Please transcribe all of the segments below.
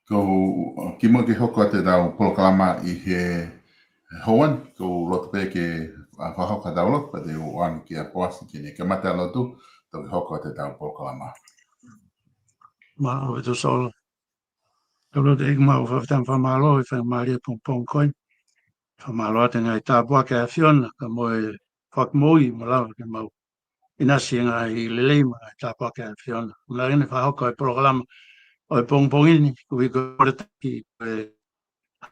Ko kimo ke hoko te dau polokalama I he hoan ko loto pe ke whahoka daulo pa te o an ki a poasi ki ne ke mata lotu to ke hoko te dau polokalama. Ma o to sol. Tolo te ik ma o whaftan whamalo I whamaria pong koin. Whamalo te ngai tāpua ke a whiona ka moe whakmoi mo lawa ke mau. Ina singa I lelei ma tāpua ke a whiona. Una rene whahoka I polokalama o pong ini ko I ko ki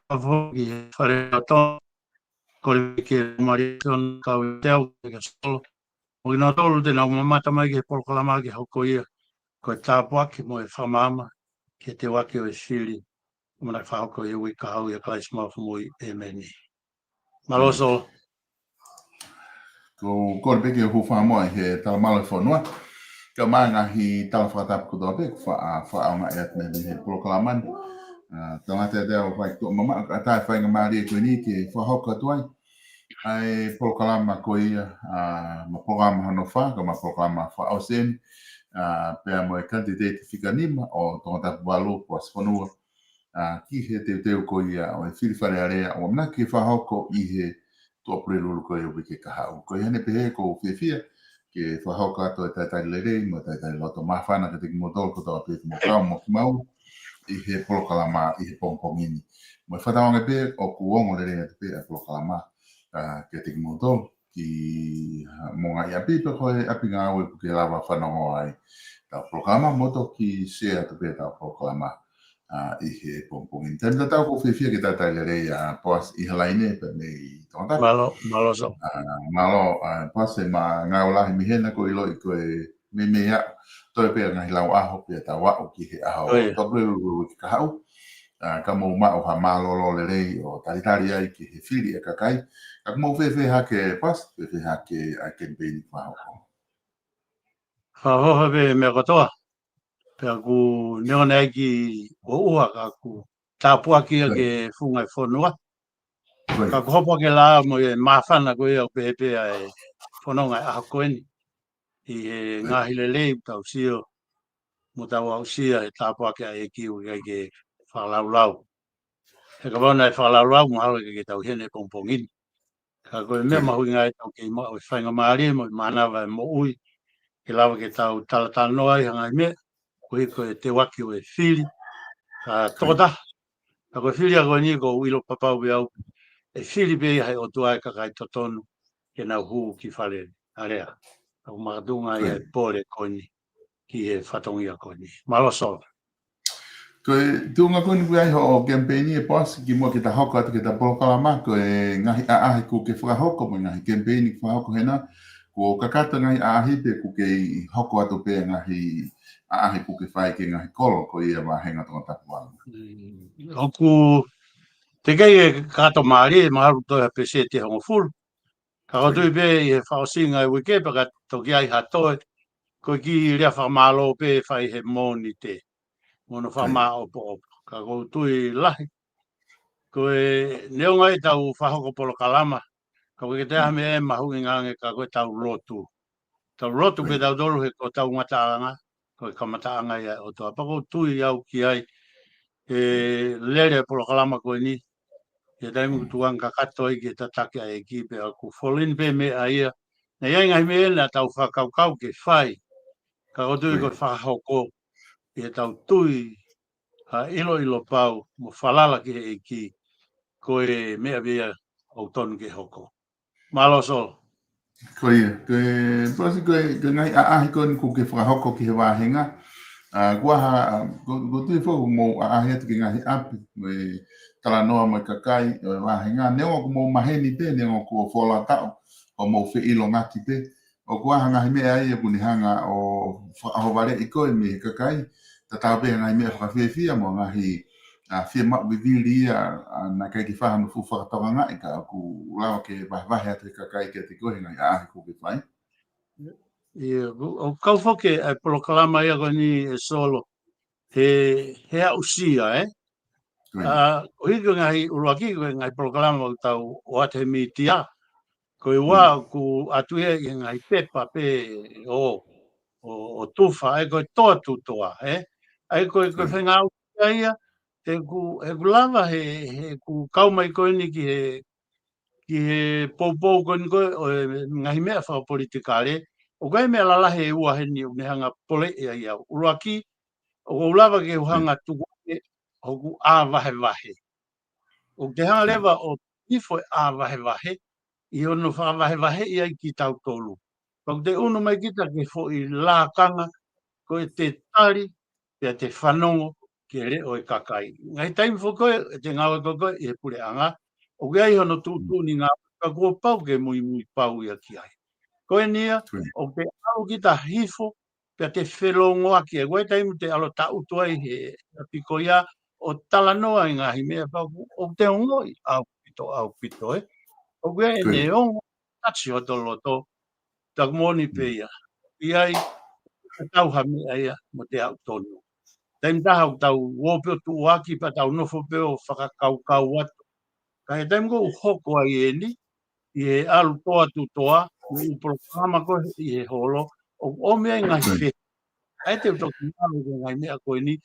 hafo ki whare aton ko ke maria whiona ka o teo ke solo. O ina tolu te nau mamata mai ke polokalama ke hoko ia ko tāpua ki moe whamama ke te wake o sili. Mana whahoko I ui ka hau I a kai smafu mui e meni. Maloso. Ko kore pe ke hu whamoa he talamalo whanua. Ka maanga hi tala whakatapu kudoa pe whaanga e atme he polokalamani. Tangata te au whai tō mama ka tai whainga maari koe ni ke whahoka tuai. Ai polokalama ko ia ma programa hano wha, ka ma programa wha au sen. Pea mo e kandidate whikanima o tōngatapu walo po aswhanua. Ki he teo ko ia o e whiriwhare area o mna ki whahoko I he tō prelulu ko e wike ka hau. Ko hene pehe ko whiwhia ke whahoko ato e taitai lerei mo taitai loto mawhana ka teki modol ko tō pe mo kau mo ki mau I he polokalama I he pongpongini. Mo e whatawanga pe o kuongo lerei atu pe a polokalama ke teki modol ki monga I api pe koe api ngā ue puke lawa whanongo ai. Tā polokalama moto ki se atu pe tā polokalama. I he pongpongin. Tēnā tau ko whiwhia ki tātai lerei poas I halaine pe me I tōngata. Malo so. Malo poas e ma ngā olahi mihena ko I loi ko e me mea toi pe ngahi lau aho pe tā wao ki he aho. Tōpre uru ki ka hau. Ka mou mao ha malolo lerei o taritari ai ki he whiri e kakai. Ka mou whiwhi hake poas, whiwhi hake a kempeni whahoko. Whahoha pe mea katoa. Pea ku neone ai ki o ua ka ku tāpua kia ke whungai whanua. Ka kuhopo ke la mo e mawhana ko ia o pepe ai whanonga I aho koeni. I he ngahi lelei tau sio mo tau au sia e tāpua ke ai kiu ke whalaulau. He ka wana e whalaulau mo hawe ke tau hene pongpongini. Ka koe mea mahui ngai tau ke ima o whainga maari mo i manawa e mo ui. Ke lawa ke tau tala noa i hangai mea. Koe koe te waki o e whiri. Ka toda. Ka koe whiri a koe ni ko uilo papau be au. E whiri be hai o tuai ka kai totonu. Ke nau huu ki whale. Area. Ka makadunga i e pore koe ni. Ki e whatongi a koe ni. Maloso. Koe tunga kuni kui aiho o campaigni e pos ki mua ki ta hoko atu ki ta polokalama koe ngahi aahi ku ke whakahoko mo ngahi campaigni ki whakahoko hena ko kakata ngahi aahi pe ku ke hoko atu pe ngahi aahi ku ke whai ke ngahi kolo ko ia wahenga tonga tapu wala. Oku te kei e kato maari e maharu toi a pese te hongo fulu. Ka kotui pe i he whaosinga e wike pa ka toki ai hatoe. Ko ki rea whamalo pe whai he moni te. Mono whamao po opo. Ka kotui lahi. Ko e neonga e tau whahoko polo kalama. Ka koe te ahme e mahungi ngange ka koe tau rotu. Tau rotu pe tau dolu he ko tau mataanga. Ko e kamataanga ia o toa. Pa kotui au ki ai. E lere polo kalama koe ni. E taimu tuang ka kato i ke tatake a e kipe a ku folin pe me a ia. Na iai ngai me ena tau whakaukau ke whai. Ka kotui ko whahoko. E tau tui ha ilo ilo pau mo whalala ki he ki. Ko e mea vea au tonu ke hoko. Maloso. Ko ia, posi koe ngai aahi koni ku ke whakahoko ki he wahenga. Kua ha, ko tui whaku mo aahi atu ki ngahi api. Tala noa mai kakai o wahenga. Neo ku mo maheni te, neo ku o whola tau. O mo whi ilo ngaki te. O kua hanga hi mea ia kuni hanga o whakahoware i koe me kakai. Ta tau pe ngai mea whakawhiawhia mo ngahi fia mak bivili na kai ki whahanu fu whakatonga ngai ka ku lawa ke wahe atu i kakai ke te koe ngai aahi ku ke whai. O kau whoke ai polokalama ia koe ni e solo. He a usia, eh? O hiki ngai uruaki koe ngai polokalama o tau o ate mi tia. Koe wā ku atuia i ngai pepa pe o tufa, ai koe toa tutoa, eh? Ai koe whenga usia ia, he ku lava he ku kaumai koe ni ki he poupou koe ni koe o ngahi mea whakapolitikare. O koe mea lalahe e ua heni o nehanga pole ia ia. Uruaki, o ulava ke uhanga tukuake, hoku a vahe vahe. O te hanga lewa o tifo a vahe vahe, i ono wha vahe vahe ia i ki tau tolu. Pau te unu mai kita ke fo i la kanga, ko te tari, pe te whanongo, ke re o e kakai. Ngai taimi fo koe, te ngawa koe, i he pure anga, o ke ai hono tūtū ni ngā ka kua pau ke mui pau ia ki ai. Koe nia, o ke au ki ta hifo, pe te whelongo aki e koe taimu te alo ta utuai he piko ia, o tala noa i ngahi mea pau, o te ongo i au pito, eh? O koe e ne ongo, tachi o to loto, ta moni pe ia. I ai, tau ha mea ia, mo te au tonu. Taimu taha o tau wopeo tu waki, pa tau nofo peo whakakau kau atu. Ka he taimu ko hoko ai e ni, i he alu toa tu toa, i programa ko i he holo, o mea ngai whi. Ai te utoki maru ko ngai mea koe ni,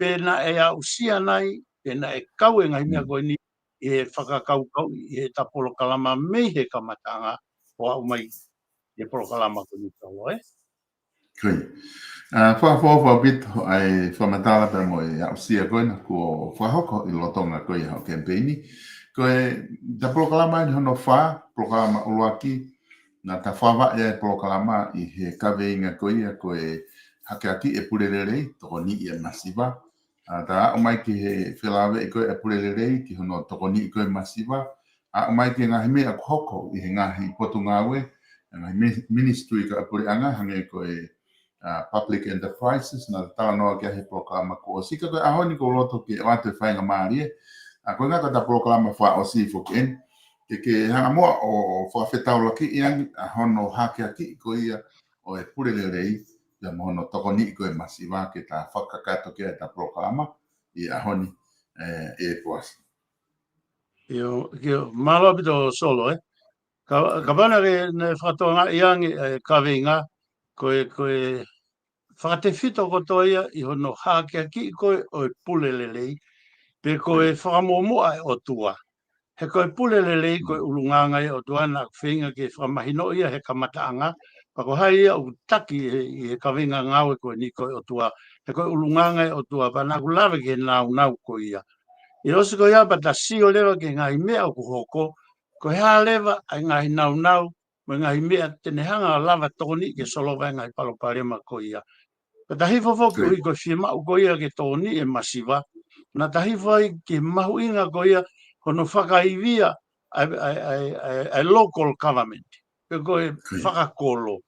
pēna e au sia nai, pēna e kau e ngai mea koe ni, i he whakakau kau, i he tapolo kalama mei he kamatanga, o au mai, i he polo kalama ko ni tau, eh? Koe. Whakawhawha bito ai whamatala pe mo i au sia koe na ko whahoko i lotonga koe i hao campaigni. Koe, ta polokalama i hono wha, polokalama uluaki, na ta whawa e polokalama i he kawe inga koe ia koe hake aki e purererei, toko ni i e masiva. Ta o mai ki he whilawe i koe e purererei, ki hono toko ni i koe masiva. A o mai ki ngahi mea kuhoko i he ngahi potu ngawe, ngahi ministry ka apure anga, hange koe public enterprises, na tala noa kia he polokalama ko o sika koe ahoni ko loto ki e wate whainga maarie. Koe ngata ta polokalama wha o si foken, ke hanga moa o whawhetau laki iang hono hake aki ko ia o e purererei, ia mohono toko ni ko e masiwa ke ta whakakato kia ta polokalama i ahoni e puasi. Io malo abito solo, eh? Ka bana ke ne whatonga iangi ka vinga, koe whakate whito kotoia i hono hake aki koe o e pulelelei, pe koe whakamomua e o tua. he koe pule lelei koe ulunganga o tuana whinga ke whamahino ia he kamataanga, pa ko hai ia u taki i he kawinga ngawe koe ni koe o tua, he koe ulunganga o tua, pa naku lawe ke nau koe ia. I osi koe ia pa ta sio lewa ke ngahi mea o kuhoko, koe haa lewa ai ngahi nau, me ngahi mea tene hanga lava toni ke solova ngai paloparema koe ia. Pa tahi fofoki ui koe whima u koe ia ke toni e masiva, na tahi fai ke mahu inga koe ia kono whakaivia ai local government, pe koe whakakolo.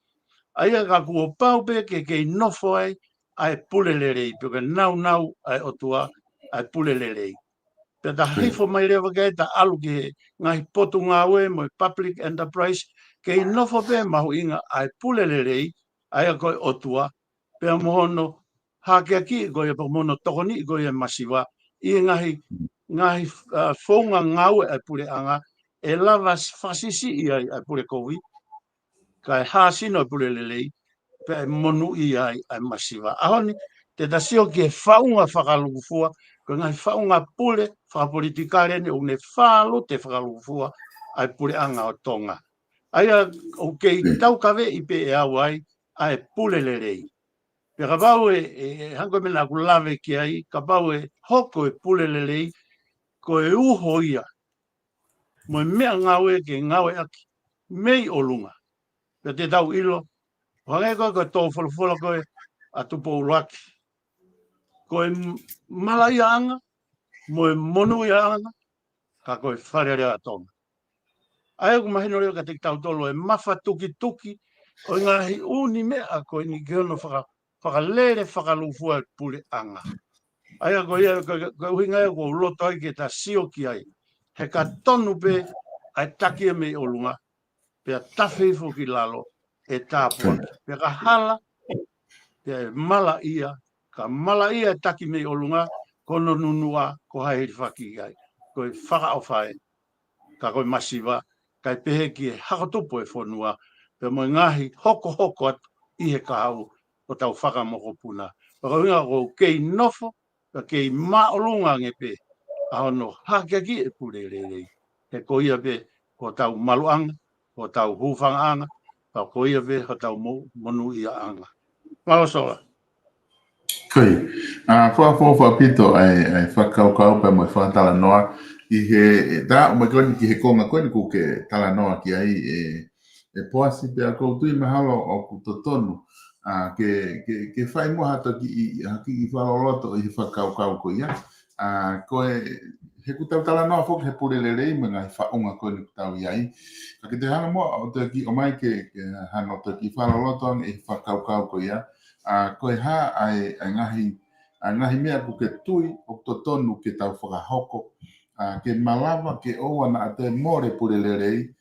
Aia ka kua pau pe ke nofo ai pulelerei, pe ke nau ai otua ai pulelerei. Pe ta hifo mai rewa kei ta alu ke ngai potu ngā ue mo public enterprise, ke nofo pe mahu inga ai pulelerei, aia koe otua, pe mohono hakea ki koe pa mono tokoni koe masiva, i ngahi whaunga ngaue ai pure anga, e lava fasisi i ai pure kowi, kai hāsino ai pure lelei, pe monu i ai masiva. Ahoni, te tasio ke whaunga whakalukufua, ko ngai whaunga pure, whakapolitikare ni, o ne whalo te whakalukufua ai pure anga o tonga. Aia, o kei tau kawe i pe e au ai pure lelei. Pe ka pau hanko mena ku lave ki ai, ka pau hoko e pule lelei, ko e uho ia. Mo mea ngawe ke ngawe aki, mei o lunga. Pe te tau ilo, hangai koe tō whalafola koe a tupo uraki. Ko e malai anga, mo e monu ia anga, ka koe wharearea atonga. Ai ku mahino reo ka te tau tolo e mawha tuki, o ngahi uni mea koe ni kehono whakalere whakalufua pule anga. Aia ko ia, ko uhinga ia ko loto ai ke ta sio ki ai. He ka tonu pe ai takia me olunga, pe a tawhifo ki lalo e tāpua. Pe ka hala, pe mala ia, ka mala ia e taki me olunga, kono nunua ko hairi whaki ai. Ko i whaka o whae, ka koe masiva, kai pehe ki e hakotupo e whonua, pe mo ngahi hoko atu i he kahau, o tau whakamoko puna. Whakawinga ko kei nofo, ka kei maolunga nge pe, ahono hakea ki e pure rei. He ko ia pe, ko tau maluanga, ko tau hufanga anga, ka ko ia pe, ko tau monu ia anga. Malasola. Koi, wha pito ai whakaukau pe mo whakatala noa, i he, da, o mai koni ki he konga koe ni ku ke tala noa ki ai e poasi pe a koutui mahalo o kutotonu. Ke whai moha toki i whaloloto i he whakaukau ko ia. Koe, he kutau tala noa whoki he purelelei me ngai whaunga koe ni kutau iai. Ka ke te hanga moa o toki o mai ke hanga o toki i whaloloto i he whakaukau ko ia. Koe ha ai ngahi mea ku ke tui o totonu ke tau whakahoko. Ke malawa ke oa na ate more purelelei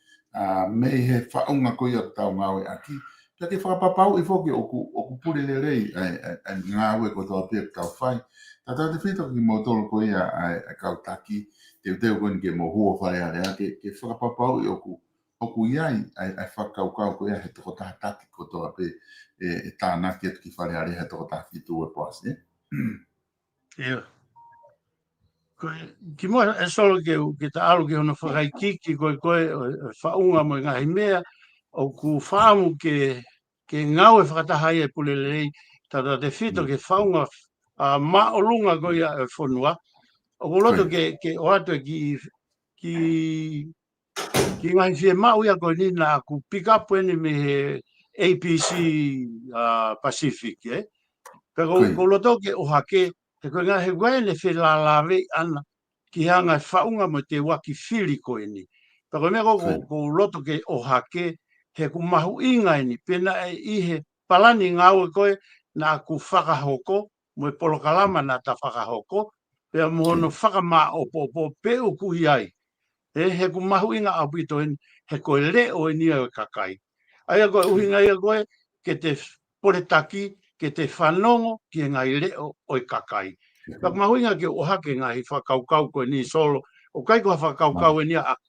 me he whaunga ko ia tau ngawe aki. Ka ke whakapapau i whoki o ku purelelei ai ngawe ko tau pia kau whai. Tata te whito ki motolo ko ia ai kau taki te uteo koni ke mohua whare area ke whakapapau i o ku iai ai whakaukau ko ia he toko tahataki ko toa pe e tānaki atu ki whare area he toko tahaki tu e poasi. Ia. Ki moa e solo ke ta alu ke hono whakaikiki koe whaunga mo ngahi mea o ku whaamu ke ngau e whakatahai e pulelei tata te whito ke whaunga maolunga koe e whonua. O kuloto ke o atu ki ngahi whie mau ia koe ni na ku pick up eni me he APC Pacific, eh? Pero kuloto ke o hake he koe ngā he waene whi lalawe ana ki hanga whaunga mo te waki whiri koe ni. Pero mea ko loto ke o hake he ku mahu inga ni pena e ihe palani ngau koe na ku whakahoko mo e polokalama na ta whakahoko pea mohono whakama o po peu ku iai. He ku mahu inga apito he koe leo e nia o kakai. Aia koe uhinga ia koe ke te poretaki ke te whanongo ki ngai leo o kakai. Ka mahuinga ke o hake ngai whakaukau koe ni solo. O kai koe whakaukau e nia aku.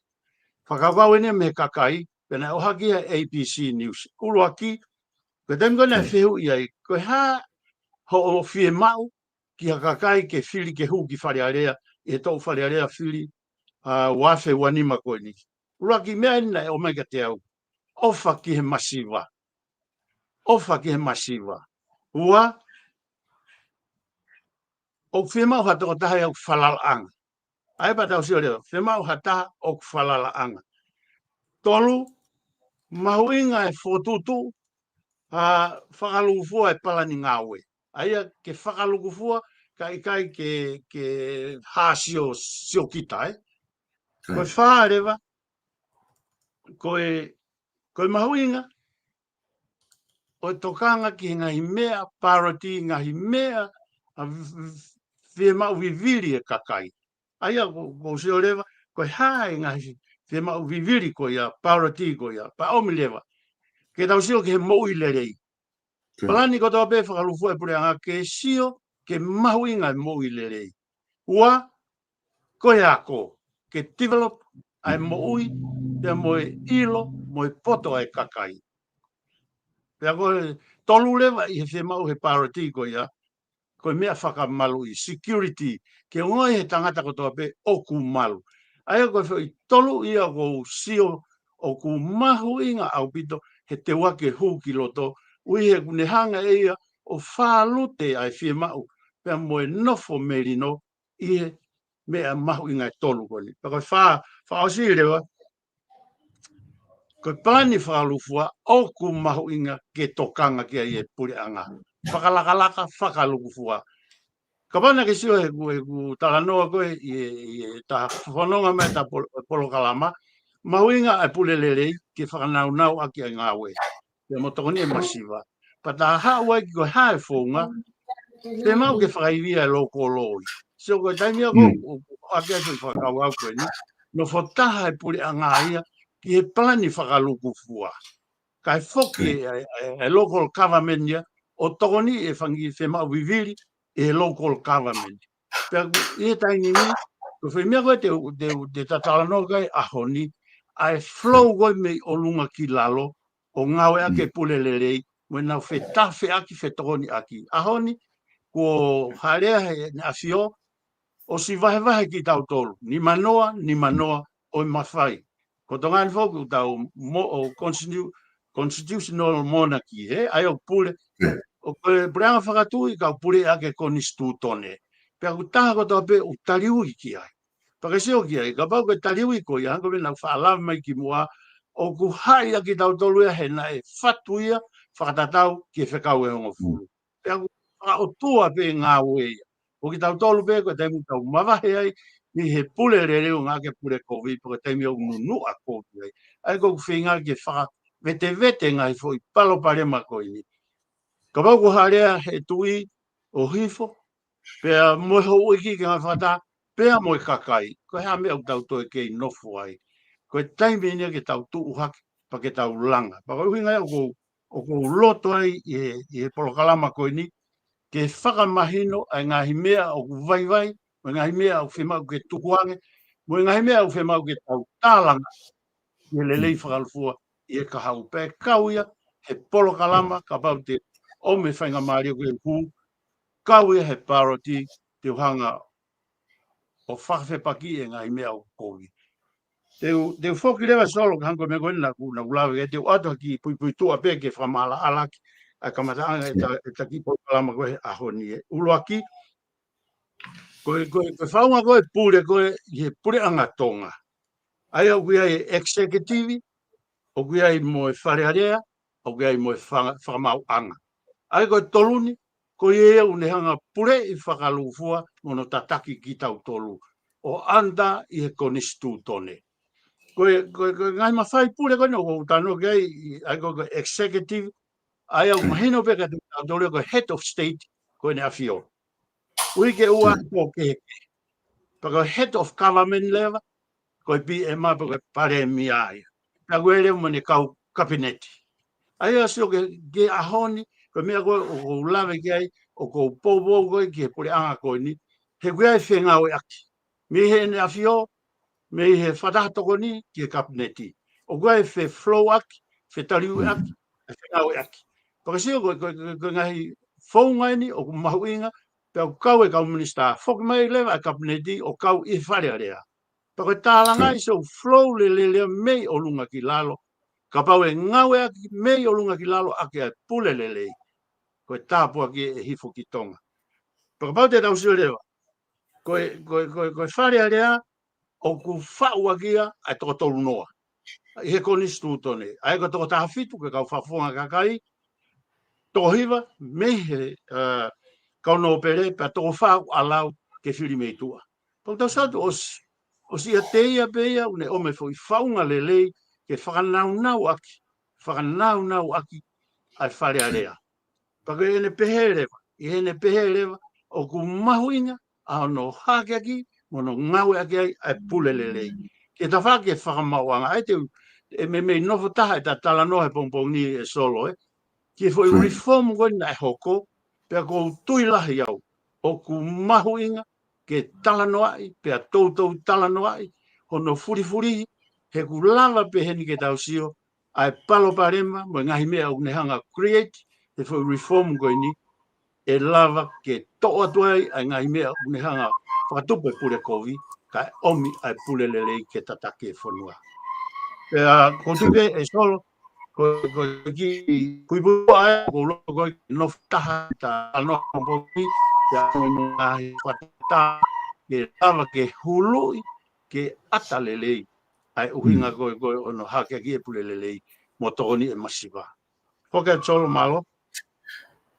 Whakaukau e nia me kakai, pena o hake APC News. Ulu aki, koe temi koe nea whihu iai, koe ha ho o whie mau ki a kakai ke whiri ke hu ki wharearea, e tau wharearea whiri wafe wanima koe ni. Ura ki mea ina e omega te au. Ofa ki he masiva. Ofa ki he masiva. Ua, o whimau hata o taha au whalalaanga. Ai pa tau sio leo, whimau hata o whalalaanga. Tolu, mahuinga e whotutu, whakalukufua e palani ngawe. Aia ke whakalukufua, kai ke hasio sio kita, Koe whārewa, koe mahuinga, o tokanga ki ngahi mea, paroti ngahi mea, a whiemau viviri e kakai. Aia, ko sio rewa, koe hae ngahi whiemau viviri ko ia, paroti ko ia, pa omi lewa. Ke tau sio ke he moui lerei. Palani ko tau pe whakalufu e pure anga ke sio, ke mahuinga e moui lerei. Ua, koe ako, ke develop ai moui, te moe ilo, moe poto ai kakai. Pea koe tolu lewa i he whemau he paroti ko ia, koe mea whakamalu i security, ke ngoi he tangata ko toa pe oku malu. Aia koe whai tolu ia ko sio oku mahu inga au pito he te wake hu ki loto, ui he kunehanga e ia o whaalute ai whemau, pea moe nofo merino i he mea mahu inga e tolu koni. Pea koe whaosi rewa, koe pani whakalufua, oku mahu inga ke tokanga kia i e pure anga. Whakalakalaka, whakalukufua. Ka pana ke sio he ku talanoa koe i ta whanonga mai ta polokalama, mahu inga e pule lerei ke whakanau aki a ngawe. Pea motokoni e masiva. Pa ta haua ki koe hae whonga, te mau ke whakaivia e loko loi. Sio koe taimia ko, aki a koe whakau au koe ni, no whotaha e pure anga ia, ki he plani whakalukufua. Kai whoki e local government ia, o tokoni e whangi whemau viviri e local government. Pea i e taingi mi, ko whemia koe te tatalano kai ahoni, ai flow koe mei o lunga ki lalo, o ngawe ake pule lerei, mo nau whetafe aki whetokoni aki. Ahoni, ko harea he ne asio, o si vahe ki tau tolu. Ni manoa, o mawhai. Ko tongani whoku tau o constitutional monarchy, ai o pule, o preanga whakatui ka pule ake konistu tone. Pea ku taha ko tau pe o taliui ki ai. Paka seo ki ai, ka pau ke taliui ko ia, hanko mena whaalawe mai ki mua, o ku hai aki tau tolu ia he na e whatu ia, whakatatau ki e whekau e hongo fulu. Pea ku o tua pe ngā ue ia. O ki tau tolu pe ko taimu tau mawahe ai, ni he pule re reo ngā ke pule kovi, po ke taimu au nunu a kovi ai. Ai ko ku whinga ki whaka vete ngai fo i palo pare mako ini. Ka pau ko harea he tui o hifo, pea moe ho uiki ki ngai whata, pea moe kakai, ko hea mea u tau toi kei nofo ai. Ko e taimi nia ke tau tuu haki, pa ke tau langa. Pa ko uhinga o ko loto ai i he polokalama ko ini, ke whakamahino ai ngahi mea o ku vai, o ngahi mea o whemau ke tukuange, mo ngahi mea o whemau ke tau tālanga, i he lelei whakalufua, i e kahau pē kauia, he polokalama, ka pau te ome whainga maari o ke hu, kauia he paroti, te uhanga o whakawhepaki e ngahi mea o kovi. Te whoki rewa solo ka hanko me koe na ulawe, te uato ki pui tua pē ke whamala alaki, a kamataanga e taki polokalama koe ahoni e. Uloaki, koe whaunga koe pure koe, i he pure anga tonga. Ai au kuia e executive, o kuia i moe wharearea, o kuia i moe whakamau anga. Ai koe toluni, koe e unehanga pure i whakalufua, mono tataki ki tau tolu. O anda i he konistu tone. Koe ngai mawhai pure koe no, o tano kei, ai koe executive, ai au mahino peka tau tolu koe head of state, koe ne awhio. Ui ke ua ko ke paka head of government level, koe pi e mapa koe pare mi ai. Pea koe leo mane kau kabineti. Ai asio ke ahoni, koe mea koe o kou lawe ki ai, o kou popo koe ki he pure anga koe ni, he koe ai whengau e aki. Mi he ne awhio, me he whatahatoko ni ki he kabineti. O koe ai whe flow aki, whe tariu e aki, e whengau e aki. Paka sio koe ngahi whaungai ni, o kumahu inga, pea kau e kau minista, whoki mai lewa e kabineti, o kau i whare area. Pako tālanga i so flow le mei o lunga ki lalo. Ka pau e ngau e aki mei o lunga ki lalo ake ai pule le. Ko e tāpua ki e hifo ki tonga. Pako pau te tau sio lewa. Ko e whare a rea o ku whau akia ai toko tolu noa. I he koni stūtone. Ai ko toko taha fitu ke kau whafonga kakai. Toko hiva mehe kau no pere pa toko whau alau ke whiri mei tua. Pau tau satu o sia teia peia une ome foi whaunga lelei ke whakanau aki ai whare a rea. Pako e ne peherewa. I he ne peherewa o ku mahuinga a no hake aki mono ngau aki ai pule lelei. Ke ta whake whakamauanga ai te e me nofo taha e ta tala nohe pompong ni e solo Ki foi reform ko na hoko pe ko tuilahi au o ku mahuinga ke tala noai pe toutou tala noai hono furi he ku lava pe heni ke tausio ai palo parema mo ngahi mea une hanga create he foi reform ko ni e lava ke to atuai ai ngahi mea une hanga whakatupe pure kovi kai omi ai pule lelei ke tatake fonua. Pe ko tupe e solo ko ki kuipu ai ko lo ko no taha ta no po ki ya no ai kwata ke tava ke hului ke atalelei ai uhinga ko no hake ki e pulelelei motoni e masiva ko ke solo malo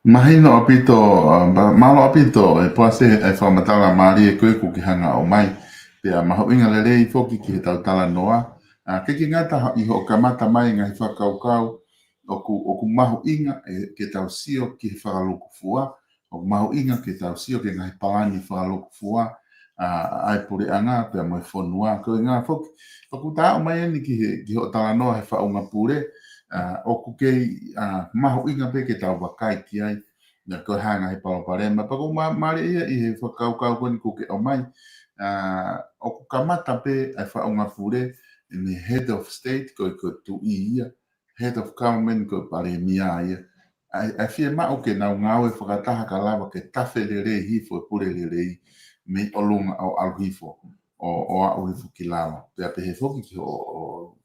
Mahino apito, malo apito, e poase e whamatala maari e koe kuki hanga o mai. Pea maho inga lelei foki ki he tau tala noa. Keki ngata i ho kamata mai ngahi whakaukau. O ku maho inga ke tau sio ki he whakaluku fua. O ku maho inga ke tau sio ke ngahi palani whakaluku fua. Ai pure anga, pea mo e whonua. Koe ngā foki, whakuta o mai eni ki ho tala noa he whaunga pure. O ku kei maho inga pe ke tau wakai ki ai na ko hanga he paloparema pa ko mare ia i he whakaukau koni ko ke o mai o ku kamata pe ai whaunga pure ni head of state ko tu ia head of government ko pare mia ia ai fie ma o ke na ngau e whakataha ka lava ke tafe le rei hifo pure le rei me o lunga o alhifo o a o hifo ki lava pe he foki ki o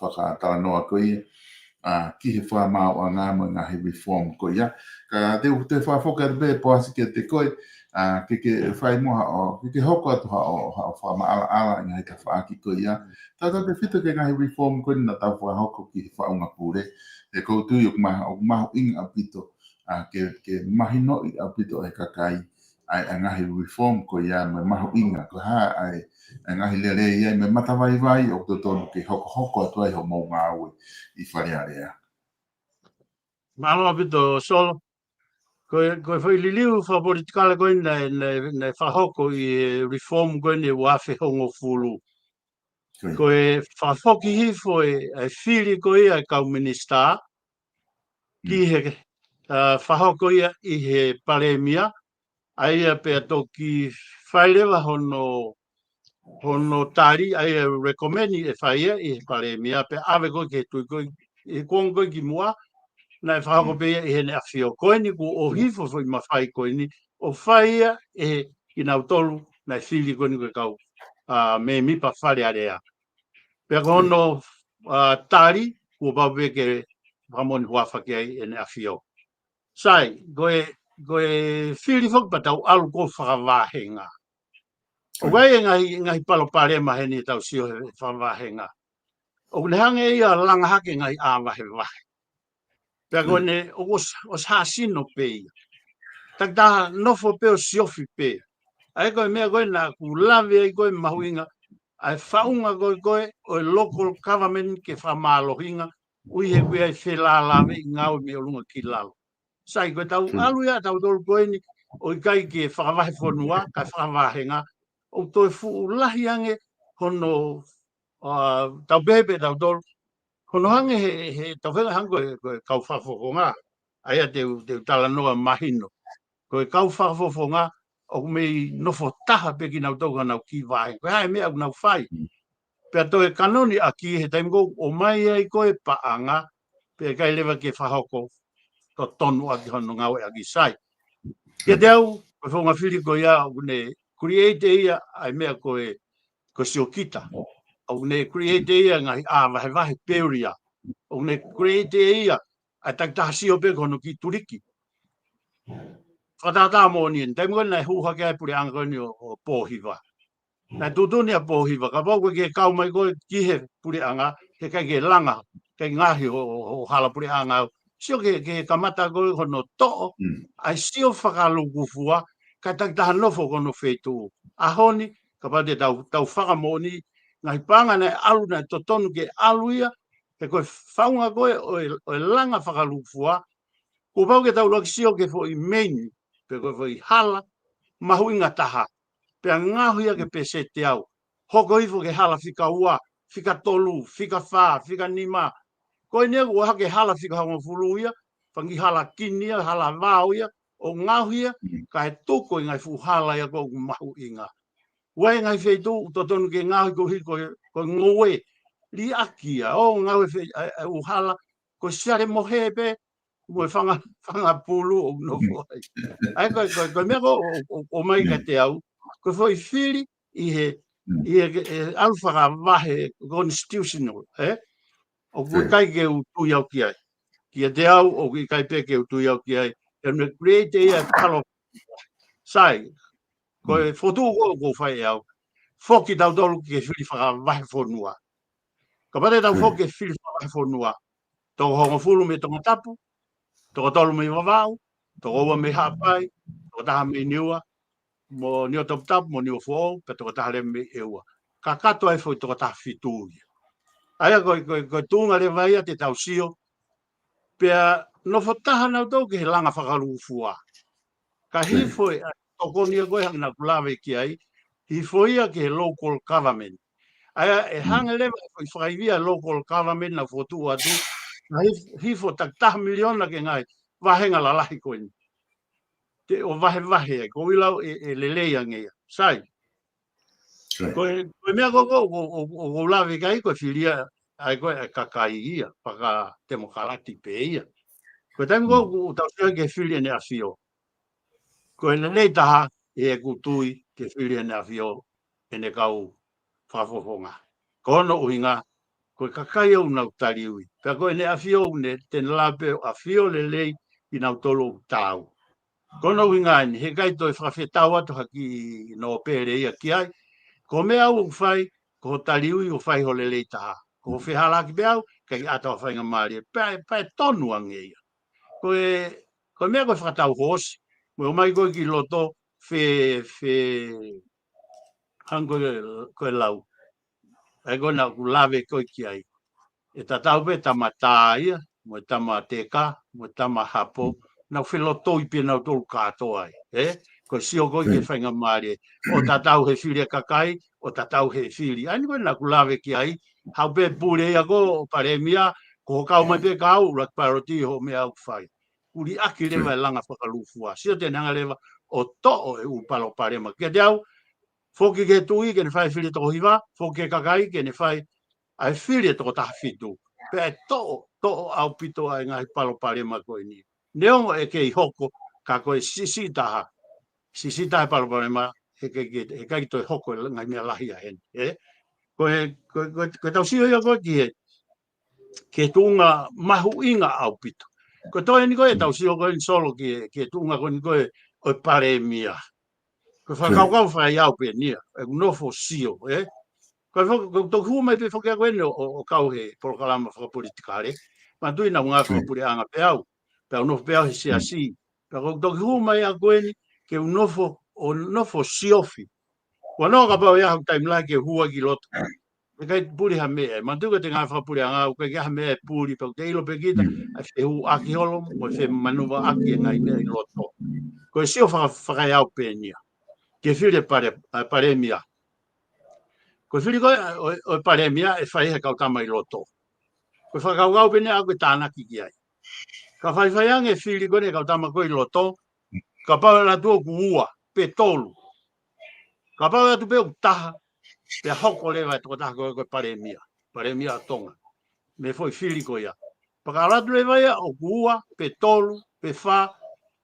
whakatala noa ko ia ki he wha mau a ngā mo ngā he reform ko ia. Ka te wha whoka be po asi ke te koe, ke whai moha o, ke hoko atu o wha maala ala ngā he ka whaaki ko ia. Tata te whito ke ngā he reform ko na tau wha hoko ki he whaunga pūre. Te koutu i o mahu inga apito, ke mahino i apito e kakai. Ai ngā he reform ko ia me mahu inga ko ha ai ngahi lere ia me matawai vai o to tonu ke hoko atu ai ho mau ngā ue i whare area. malo apito solo ko foi liliu fa politikale ko na whahoko i reform ko ni wafe hongo fulu ko e whafoki hifo e whiri ko ia kau minista ki he whahoko ia i he paremia aia pe toki whailewa hono tari ai recommend e whaia i he paremia pe ave ko ke tui ko i kongo ki mua na whahoko pe i he ne awhio koe ni ku o hifo foi mawhai koe ni o whaia e i nau tolu na whiri koe ni koe kau me mipa whare area pe kono tari ku pape ke whamoni huafa ki ai e ne awhio sai koe whiri fok patau alu ko whakawahenga o gai ngai palo pare mahe ni tau sio he whakawahenga o ne hange ia langa hake ngai āwahe wahe pe kone os hasino pe takta nofo pe o siofi pe ai koe mea koe na ku lave ai koe mahuinga ai whaunga koe o local government ke whamalohinga ui he koe ai whelalawe i ngau me o lunga ki lalo sai koe tau alu ia tau tolu koe ni o i kai ke whakawahe whanua kai whakawahenga o toi fu lahi ange hono tau bebe tau tolu hono hange he tau whenga hango kau whakafonga aia te tala noa mahino koe kau whakafonga o mei nofo taha pe ki nau tauka nau ki vahe koe hae mea nau whai pea toi kanoni a ki he taimko o mai ai koe paanga pe kai lewa ke whahoko to tonu a ki hono ngau e a ki sai ke te au koe whonga whiri koe ia ne create ia ai mea koe ko sio kita o ne create ia ngai vai peria o ne create ia a ta sio pe kono ki turiki fatata mo ni te mo na hu ha ke puri anga ni o pohiva na tutu ni a pohiva ka po ke kau mai ko ki he puri anga ke langa ke ngahi o hala puri anga sio ke kamata ko kono to ai sio whakaluku fua ka ta nofo kono fetu ahoni ka pa te tau whakamoni ngai panga nei alu nei totonu ke alu ia ke koe whaunga koe o langa whakalufua ko pau ke tau lakisio ke fo i meni pe koe fo i hala mahu inga taha pe ngahu ia ke pese te au hoko ifo ke hala fika ua fika tolu, fika wha, fika nima koe nea ua hake hala fika honga fulu ia whangi hala kini ia, hala vau ia o ngahu ia ka he toko i ngai fu hala ia ko mahu inga wai ngai feitu totonu ke ngahu ko hiko ko ngoe li akia o ngahu fe u hala ko sare mohepe mo fanga pulu o no foi ai ko me o mai ka te au ko foi fili i he alfa vahe constitutional o ko kai ke u tu yau ki te au o ki kai pe ke u tu yau ki ai me create ia palo sai ko fotu ko fai au foki tau tolu ke fili whaka vahe whonua. Ka pare tau foki fili whaka vahe whonua. Toko honga fulu me tonga tapu, toko tolu me wawau, toko ua me hapai, toko taha me niua, mo niua top tapu, mo niua fōo, pe toko taha le me eua. Ka kato ai foi toko taha fitui. Aia koe tūnga le vaia te tau sio, pea no fotaha nau tau ke he langa whakalu fua. Ka hi foi, toko nia koe hanga kulawe ki ai, hi foia ke local government. Ai hanga leva i whakaivia local government na fotu atu, na hi fo tak miliona ke ngai, wahenga la lahi koini. Te o vahe, ko ilau lelei angea. Sai. Koe mea koko o lawe kai koe filia, ai koe kakai ia, paka demokarati pe ia. Koe taimi koko tau sia ke filia ne afio. Koe lelei taha e kutui ke filia ne afio ene kau whafofonga. Kono uhinga, koe kakai au nau tariui. Pea koe ne afio ne ten lape afio lelei i nau tolo tau. Kono uhinga ni he kai toi whawhetau atu haki no pere ia ki ai. Ko mea au whai, ko tariui o whai ho lelei taha. Ko whihala ki beau, kai ata o whainga maari. Pae tonu angeia. Koe mea koe whakatau hosi. Mo mai koe ki loto hango koe lau. Ai koe na lawe koe ki ai. E tatau pe tama tā ia, mo tama teka, mo tama hapo, na wheloto i pia nau tolu katoa ai. Koe sio koe ke whainga maari. O tatau he whiri kakai, o tatau he whiri. Ai koe na kulawe ki ai, hau pe pure ia ko paremia, ko kau mai pe kau, rak paroti ho mea au whai. Uri aki lewa e langa whakalufua. Sio te nanga lewa o to'o e upalo parema. Kia te au, foki ke tui ke ne whai whiri toko hiwa, foki ke kakai ke ne whai ai whiri toko taha fitu. Pe ai to'o au pito ai ngai palo parema koe ni. Neongo e kei hoko, ka koe sisi taha palo parema, he kai toi hoko ngai mea lahi a hen. Koe tau sio ia koe ki he, ke tunga mahu inga au pito. Ko toi ni koe tau sio koe solo ke tunga koe ni koe o paremia. Ko whakau whai au pe nia, e nofo sio, Ko to hu mai pe fokia koe o kau he prokalama whakapolitikare, ma tui na ngā whakapuri anga pe au nofo pe au he siasi. Ko to hu mai a koe ni ke nofo siofi. Wa no ka pau ia hau taimla ke hua ki loto. E kai puri ha mea, ma tuka te ngā whakapuri anga au, kai ha mea puri, pau te ilo pe kita, a whi hu aki holo, mo whi manuwa aki e ngai mea i loto. Ko e sio whakai au pe nia, ke whire paremia. Ko whiri koe o paremia e whai he kau tama i loto. Ko whakau au pene a koe tānaki ki ai. Ka whai ange whiri koe ne kau tama koe i loto, ka pau na tua ku ua, pe tolu. Ka pau atu pe o taha, pe hoko lewa e toko taha koe paremia tonga. Me foi whiri koe ia. Pakaratu lewa ia o ku ua, pe tolu, pe wha,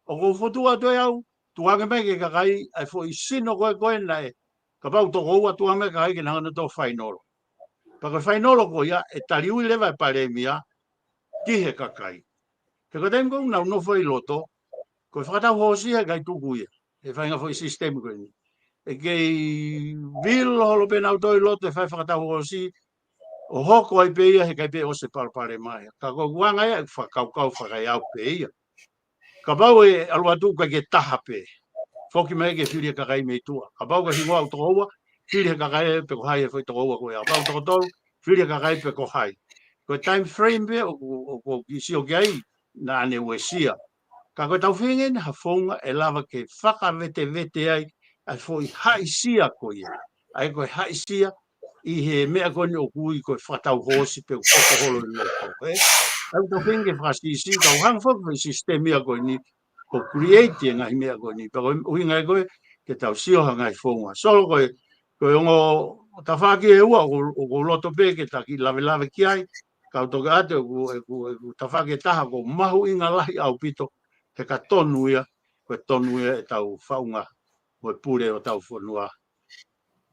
o ko fotua toi au, tuange mai ke kakai, ai foi sino koe na e, Ka pau to ua tu ame ka ke na to fainolo. Pa ko fainolo ko ia e taliu leva pale mia ki he kakai. Ke ko tengo na no foi loto ko fata hosi ga tu kuia. E fainga foi sistema ko ni. E ke vil holo pena auto i loto e fai fata hosi o hoko ai pe ia he kai pe o se pare mai. Ka ko wanga ia fa kau fa ga au pe ia. Ka pau e aluatu ka ke taha pe. Foki mai ke whiri ka kai me tua. Ka pau ka hingoa o toa whiri ka kai pe ko hai e foi toa ko ia. Pau toa tolu, whiri ka kai pe ko hai. Ko time frame pe o isi o gai na ane wesia. Ka koe tau whingin ha whonga e lava ke whaka vete ai ai foi hai sia ko ia. Ai koe hai sia i he mea koni o kui koe whatau hosi pe o whakaholo i loko. Au tau whingin whakasisi kau hang whaka sistemia koe ni ko create ngai mea koe ni. Pero uinga koe ke tau sioha ngai whonga. Solo koe ongo ta whaki e ua o loto pe ke ta ki lave ki ai. Kau toka ate o ta whaki e taha ko mahu inga lahi au pito te ka tonu ia e tau whaunga o pure o tau whanua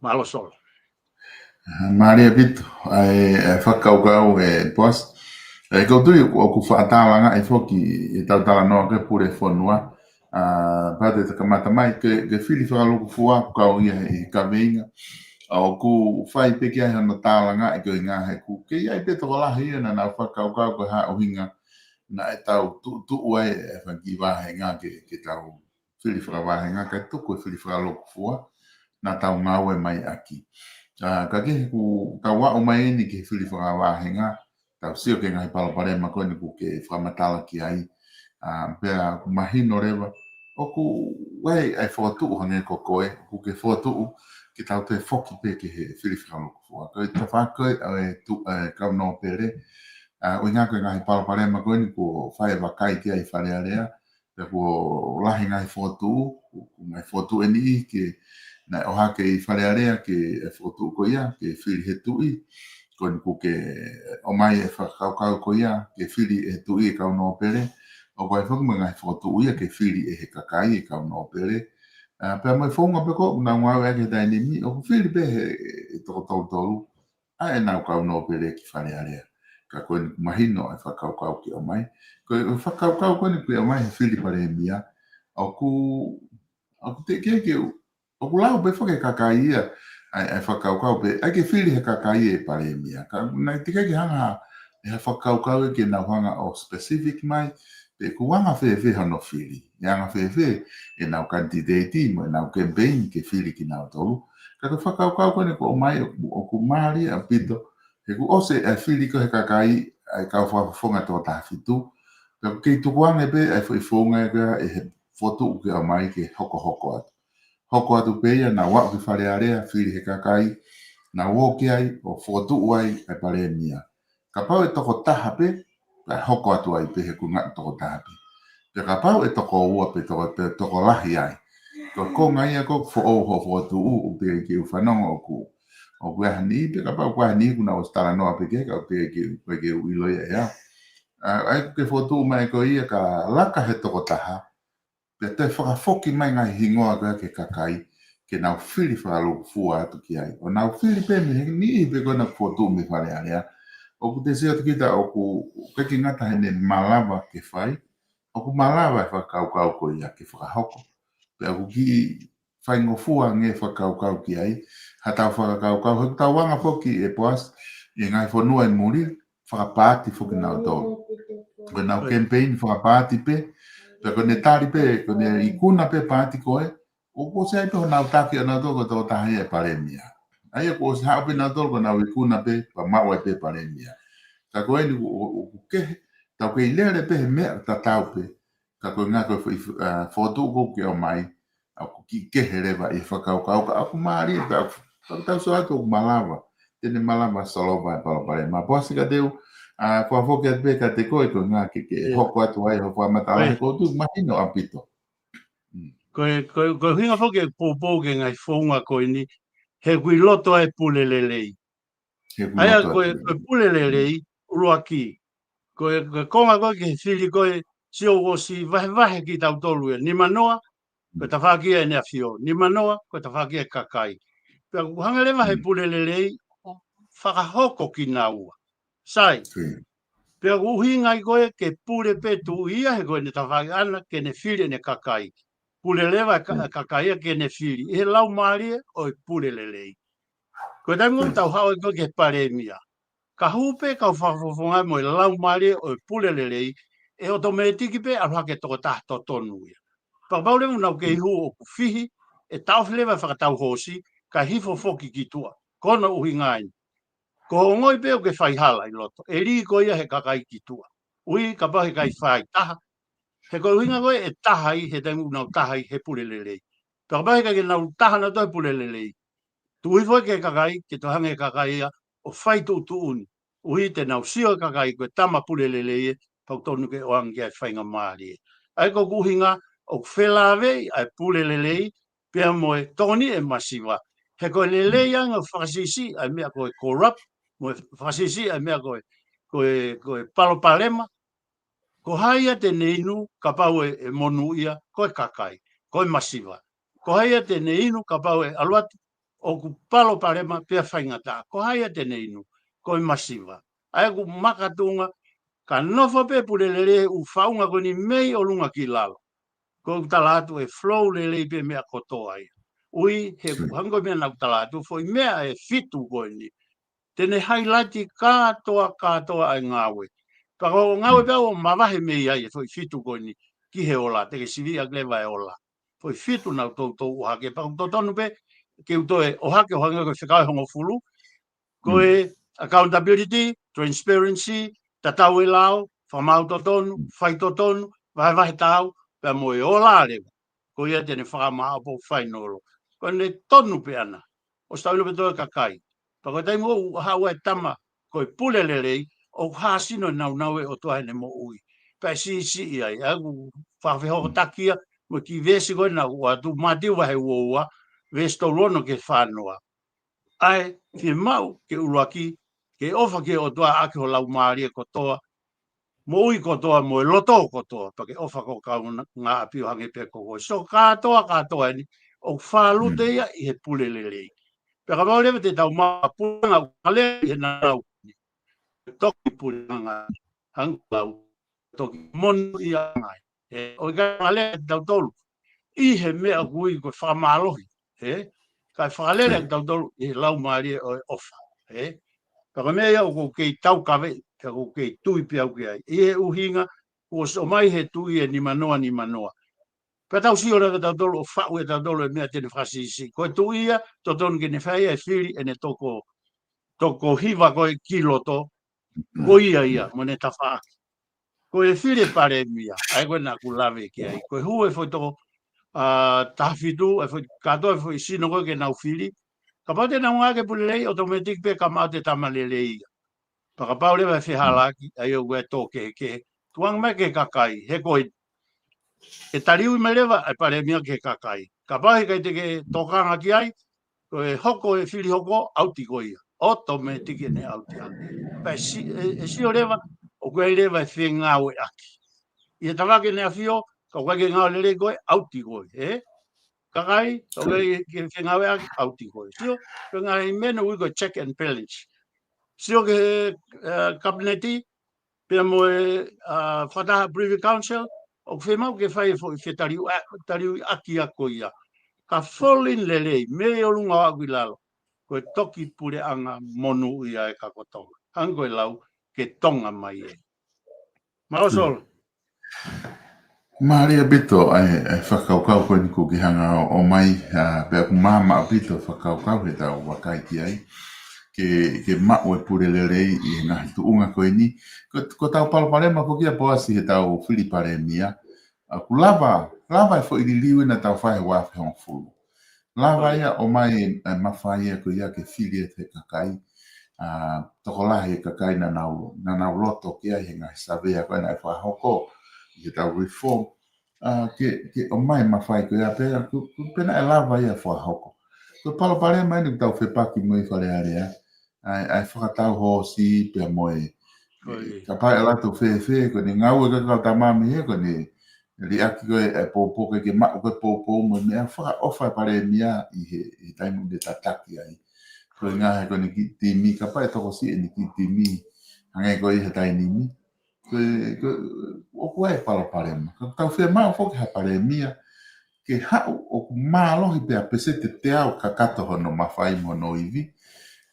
malo solo. Maria Pito, ai whakaukau e pos. E kautui o ku whaatālanga e whoki e tautala noa ke pure whanua. Pate te kamata mai ke whiri whakaloku fua kau ia e ka veinga. O ku whai peke ai hana tālanga e koe ngā he ku. Ke iai pe toko lahi ia na nau whakaukau ko ha o hinga na e tau tu uai e whanki wahe ngā ke tau whiri whakawahe ngā kai tuku e whiri whakaloku fua na tau ngau e mai aki. Ka ke ku ka wa o mai ni ke whiri whakawahe ngā tau sio ke ngai palapare ma koe ni ku ke whamatala ki ai. Pea ku mahino rewa o ku wai ai whatu hange ko koe ku ke whatu ki tau te whoki pe ke he whiri whakaloku fua. Koe te whakoe kau no pere. O ngā koe ngai palapare ma koe ni ku whae wakai ki ai whare area. Pea ku lahi ngai whatu e ni ke na o hake i whare area ke whatu ko ia ke whiri he tui. Koe ni ku ke o mai e whakaukau ko ia ke whiri e tui e kau no pere. O koe whakume ngai whatu ia ke whiri e he kakai e kau no pere. Pea mai whaunga pe ko, nga ngau e ke taini mi, o ku whiri pe he toko tolu, a e nau kau no pere ki whare area. Ka koe ni mahino e whakaukau ki o mai. Koe whakaukau koe ni ki o mai he whiri pare mia. O ku te ke o ku lau pe whake kakai ia, ai whakaukau pe, ai ke whiri he kakai e pare mia. Nai te kei hanga e whakaukau e ke nau hanga o specific mai, pe ku wanga whewhe hano whiri. Ianga whewhe e nau kandidati mo e nau campaign ke whiri ki nau tolu. Ka te whakaukau koe ni ko o mai o ku maari a pito, he ku ose e whiri ko he kakai ai kau whawhonga tō tāwhitu. Ka kei tukuange pe ai whaifonga e he fotu ke o mai ke hoko atu. Hoko atu pe ia na wak ki whare area whiri he kakai, na woke ai o fotu ai ai pare mia. Ka pau e toko taha pe, ka hoko atu ai pe he ku ngat toko taha pe. Pe ka pau e toko ua pe toko lahi ai. Ko ngai a ko fo ho fotu u pe ke u whanonga o ku. O kua hani, pe ka pau kua hani kuna o stara noa pe ke, ka pe ke u iloia ea. Ai ke fotu mai ko ia ka laka he toko taha. Pe te whakafoki mai ngai hingoa koe ke kakai, ke nau whiri whakaloku fua atu ki ai. O nau whiri pe me ni pe koe na fotu me whare area. O ku te seo tukita o ku keki ngata hene malawa ke whai. O ku malawa e whakaukau ko ia ke whakahoko. Pe aku ki whaingofua nge whakaukau ki ai. Hatau whakaukau. Heku tau wanga whoki e poas. I ngai whanua e muri. Whakapāti whoki nau tōru. Koe nau campaign whakapāti pe. Pe kone tari pe, kone ikuna pe pāti koe. O ko se ai pe ho nau taki anau tōko tō tahi e pare mia. Ai ko se hau pe nau tōko nau ikuna pe, pa maua e pe pare mia. Ka koe ni o kehe. Tau ke i lere pe he mea ta tau pe. Ka koe ngā koe whotu ko ke o mai. Aku ki kehe rewa i whakaukau. Aku maari e pe tau so atu o malawa. Tene malawa salova e palapare. Ma posi ka teu. Kua whoki atu pe ka te koe ko ngā ke hoko atu ai ho wha matala he koutu. Mahino apito. Koe hinga whoki e pōpō ke ngai whonga koe ni. He kui loto e pulelelei. Aia koe pulelelei urua ki. Koe konga koe ke whiri koe sio o si vahe ki tau tolu e. Ni manoa, koe ta whakia e nea whio. Ni manoa, koe ta whakia e kakai. Pea hanga lewa he pule lelei, whakahoko ki nā ua. Sai, pea uhinga i koe ke pule pe tu ia he koe ne tawhai ana ke ne whiri ne kakai. Pule lewa kakai ke ne whiri. E lau maari o i pule lelei. Koe tai ngon tau hao i koe ke pare mia. Ka hupe ka whawhawhonga mo i lau maari o i pule lelei, e otometiki pe alwa ke toko tahto tonu ia. Pakapau lewa nau ke ihu o ku whihi, e tau whilewa whakatau hosi, ka hifo foki ki tua. Kono uhinga ini. Ko ngoi pe o ke whaihala i loto. E ri ko ia he kakai ki tua. Ui ka pahi kai whai taha. He ko uhinga koe e taha i he tengu nau taha i he pule lelei. Pakapau kai ke nau taha na toi pule lelei. Tui foi ke kakai, ke to hange kakai ia, o whai tu uni. Ui te nau sio kakai koe tama pule lelei e, pau tonu ke oangi ai whainga maari e. Ai ko kuhinga, o whelawei ai pule lelei, pia moe toni e masiwa. He koe lelei anga whakasisi ai mea koe corrupt, moe whakasisi ai mea koe palopalema, ko haia te neinu ka pau e monu ia, koe kakai, koe masiwa. Ko haia te neinu ka pau e aluatu, o ku palopalema pia whaingata, ko haia te neinu, koe masiwa. Ai ku makatunga, ka nofo pe pule lelei u whaunga koni mei o lunga ki lalo. Ko talatu e flow lelei pe mea kotoa ia. Ui, he hango mea nau talatu, foi mea e fitu koe ni. Tene hailati katoa ai ngawe. Pako ngawe pia o mawahe mei ai, foi fitu koe ni. Ki he ola, teke sivi a gleva e ola. Foi fitu nau tau uhake. Pako totonu pe, ke utoe ohake o hanga koe whikawe hongo fulu. Koe accountability, transparency, tatau e lao, whamau totonu, whai totonu, wahe tau, pia moe ola lewa. Ko ia tene whakamaa po whainolo. Ko ne tonu pe ana. O staulo pe toi kakai. Pako tai mo hawa e tama koe pule lelei o hasino nau e o toa hene mo ui. Pai si ai. Agu whawhihoko takia mo ki vesi koe na ua tu matiu wahe ua vesi tau rono ke whanoa. Ai, ki mau ke uruaki ke ofa ke o toa ake ho lau maari e kotoa mo ui kotoa mo e loto kotoa, pake ofa ko kau ngā apio hange pe koko. So katoa ni, o whalute ia i he pule lelei. Peka mau lewe te tau maa pulanga ukale i he nau. Toki pulanga hanglau, toki monu i angai. O i ka ngale tau tolu, i he mea kui ko whamalohi. Kai whakalere tau tolu i he lau maari o ofa. Peka mea ia o ko kei tau kawe, ka ko kei tui piau ki ai. I he uhinga, o so mai he tui e ni manoa. Ka tau si ora ka tau tolu, o whau e tau tolu e mea tene whasisi. Ko e tui ia, to tonu ke ne whai e whiri e ne toko hiva koe kiloto, ko ia, mo ne tawhaaki. Ko e whiri pare mia, ai koe nā ku lawe ki ai. Ko e hu e whai toko tahwhitu, e whai katoa e whai sino koe ke nau whiri. Ka pau te nau ngāke pulelei, automatic pe ka mau te tamalelei ia. Paka pau lewa e whihalaki, ai o ue tō ke. Tuang me ke kakai, he koe. E tariu i me lewa, e pare mia ke kakai. Ka pau he kai te ke tōkanga ki ai, ko e hoko e whiri hoko, auti ko ia. Automatic e ne auti ai. Pai si o lewa, o koe lewa e whenga o e aki. I e tawake ne a whio, ka koe ke ngao lele koe, auti koe. Kakai, ka koe ke whenga o e aki, auti koe. Sio, ka ngai mena ui koe check and balance. Sio ke kabineti, pia mo e whataha Privy Council, o whemau ke whai tariu aki a koia. Ka wholin lelei, me o lunga o agui lalo. Koe toki pure anga monu ia e kakotonga. Hango e lau ke tonga mai e. Marosol. Maria bito ai whakaukau koe ni kuki hanga o mai pia ku mama a bito whakaukau he tau wakai ki ai. Ke mau e pure lelei i ngahi tuunga koe ni. Ko tau palopalema ko kia poasi he tau whilipare mia. Ku lava e fo i liwi na tau whahe wafi hong fulu. Lava ia o mai mawhai e ko ia ke whili e te kakai. Tokolahi e kakai na nau loto kia he ngahi savea koe na e whahoko. I tau reform. Ke o mai mawhai ko ia pēra. Pena e lava ia whahoko. Ko palopalema ni tau whepaki mo i whare area. Ai whakatau hosi pia moe. Ka pai ala tu whewhe ko ni ngau e kakau tamami e ko ni Li aki koe e pōpō ke ma'u koe pōpō mo mea whaka pare mia i he taimu de tataki ai. Koe ngā he koe ni ki timi, ka pai toko si e ni ki timi, hangai koe i he tainimi. O koe e pala pare ma. Ka tau whea ma'u whoki ha pare mia, ke hau o mālohi pia pese te au ka kato hono mawhai mono iwi.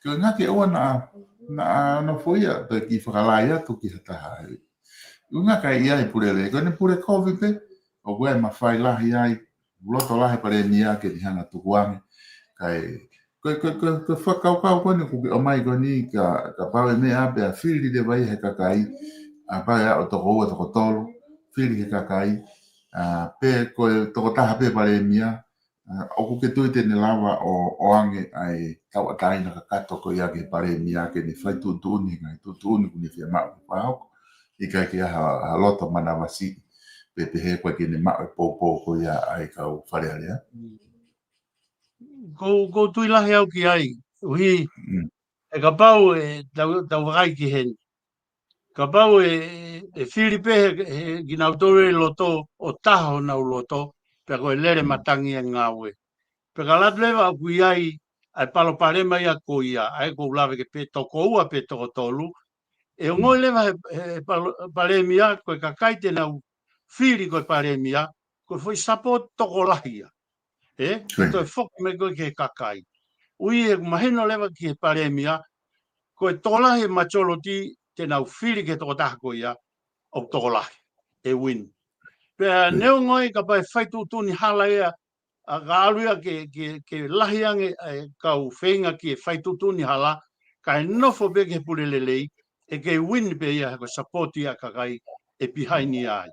Koe ngā ke oa na whoia te ki whakalai atu ki hataha ai. Unga kai ia I purele, koe ne pure COVID pe, o koe mawhai lahi ai, loto lahi pare mia ke ni hanga tukuange, kai koe whakaukau koe ni kuke o mai koe ni ka pawe mea pe a whiri de vai he kakai, a pawe a o toko ua toko tolo, whiri he kakai, pe koe toko taha pe pare mia, o kuke tui tene lawa o ange ai tau atai na kakato koe ia ke pare mia ke ni whai tutuuni ngai, tutuuni kuni whia mao ki pahoko, I kai ki ha loto mana wasi, pe he koe ki ni mao pōpō koe ia ai kau whare alea. Ko tui lahi au ki ai, uhi, e ka pau e tau wakai ki hen. Ka pau e whiripe he ginau tore loto o taho nau loto, pe koe lere matangi e ngāwe. Pe ka latu lewa au ki ai, ai palo parema ia ko ia, ai ko ulawe ke pe toko ua pe toko tolu, e o ngoi lewa he paremia, koe ka kaite nau whiri koe paremia, koe foi support toko lahia. Ke toi whoki me koe ke kakai. Ui e maheno lewa ki he paremia, koe tolahi macholo ti te nau whiri ke toko taha koe ia, o tolahi, e win. Pea neo ngoi ka pai whaitu tuni hala ia, a ka aluia ke lahiange kau whenga ki e whaitu tuni hala, ka e nofo pe ke purelelei, e ke win pe ia ko support ia kakai e pihaini ai.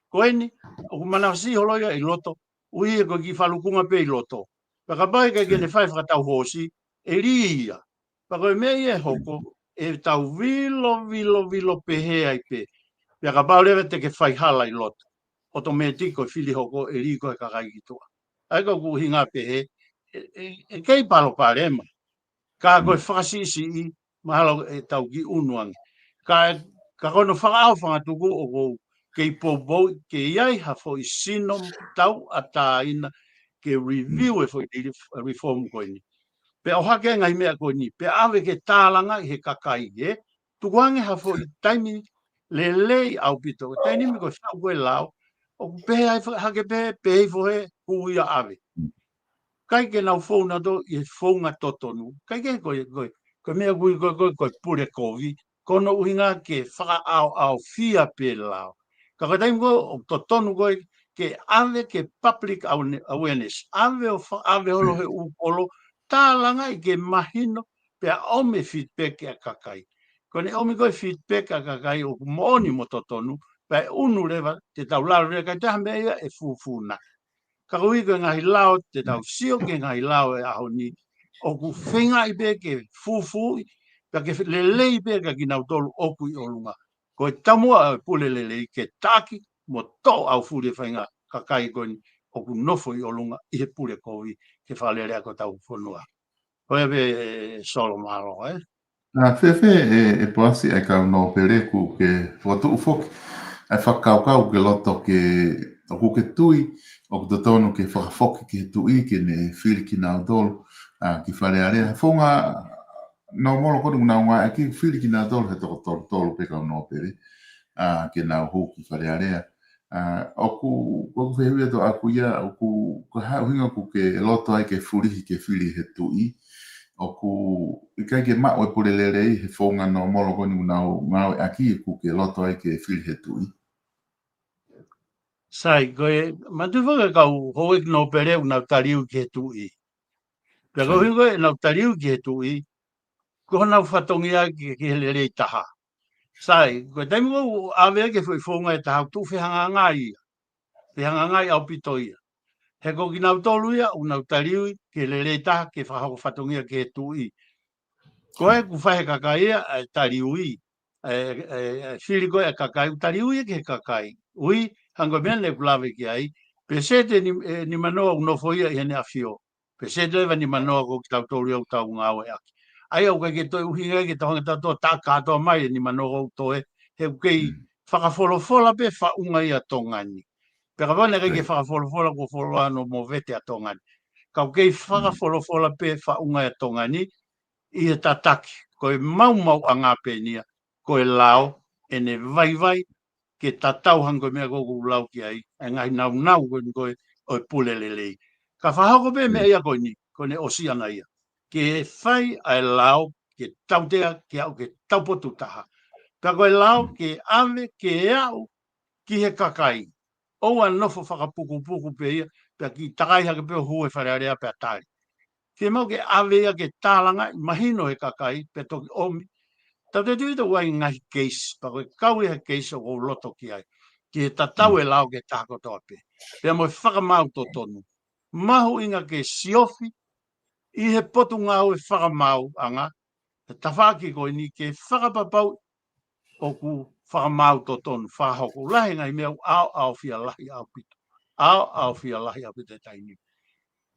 Koe ni, o manawasi holoia I loto, ui e ko ki whalukunga pe I loto. Paka pai ka kene whai whakatau hosi, e ria. Paka mea I e hoko, e tau vilo pehe ai pe. Paka pau lewe te ke whai hala I loto. Oto me tiko whili hoko, e riko e kakai ki toa. Ai ka ku hinga pehe, e kei palo parema. Ka koe whakasisi I, mahalo e tau ki unuang. Ka kono whakao whangatuku o kou kei pōpō, ke iai ha foi sino tau a tāina, ke review e foi reform koe ni. Pe o hake ngai mea koe ni, pe awe ke tālanga I he kakai, tukuange ha foi taimi le lei au pito, taini mi koe whau koe lao, o pehe hake pehe fohe kuia awe. Kai ke nau whauna to, I whaunga totonu, kai ke koe mea koe pure kovi, kono uhinga ke whaka au fia pe lao. Ka taim ko to tonu ko ke ave ke public awareness ave holo he upolo talanga I ke mahino pe ome feedback a kakai ko ne ome ko feedback a kakai o moni mo to tonu pe unu leva te tau la re ka tambe e fufuna ka ui ko ngai lao te tau sio ke ngai lao e ahoni o ku whenga I be ke fufu pe ke le be ka kinau tolu oku I olunga ko tamua pulelele ke taki mo to au fure whainga kakai koni o ku nofo I olunga I he pule kowi ke whalere ako tau whanua. Koe be solo maro, Whewhe e poasi e kau no pereku ke whatu ufoki e whakaukau ke loto ke o kuke tui o ku tonu ke whakafoki ke tui ke ne whiri ki nao tolu ki wharearea. Whonga no molo kodu na ngā e ki whiri ki nao tolu he toko tolu pe kau no pere ke nao hou ki wharearea. Oku whehuia to aku ia oku hinga ku ke loto ai ke furihi ke whiri he tui oku I kai ke mao e purelere I he whaunga no molo koni ngau e aki ku ke loto ai ke whiri he tui. Sai, koe matuwhaka kau hoek no pere unau tariu ki he tui. Pea kau hingo e nau tariu ki he tui, ko nau whatongia ki he lere I taha. Sai, koe taimi ko awea ke whaunga e taha tu whihanga ngai. Whihanga ngai au pito ia. He ko ki nau tolu ia, unau tariu ki he lere taha ke whahako whatongia ki he tui. Koe ku whahe kakai ia e tariu I. Whiri koe e kakai, tariu ia ki he kakai. Ui, hango mene kulawe ki ai, pe sete ni manoa unofo ia I hene awhio. Pe sete lewa ni manoa ko ki tau tōri au tau ngāwe aki. Ai au kai ke toi uhinga ki tau hanga tau tā kātoa mai ni manoa au toe, he kei whakawholofola pe whaunga ia tōngani. Pera vana ke whakawholofola ko wholoa no mo vete a tongani. Kau kei whakawholofola pe whaunga a tongani i e tataki. Ko e mau a ngā pēnia. Ko e lao e ne vai ke tatau hango mea koku lau ki ai. E ngai nau ko e pule lelei. Ka whahako pe mea ia ko ni. Ko ne osiana ia. Ke whai ai lao ke tautea ke au ke taupotu taha. Ka koe lao ke ave ke au ki he kakai. Oua nofo whakapuku pe ia, pe ki takai hake pe hue wharearea pe atai. Ke mau ke awea ke tālanga, mahino he kakai, pe toki omi. Tau te tuita wai ngahi keis, pa koe kaui he keis o loto ki ai. Ki he tatau e lao ke tāko toa pe. Pea moi whakamau to tonu. Mahu inga ke siofi, i he potu ngau e whakamau anga, te tawhaki koe ni ke whakapapau o ku whakamau to tonu, whahoku lahi ngai mea au fia lahi au pito. Au fia lahi au pito e taini.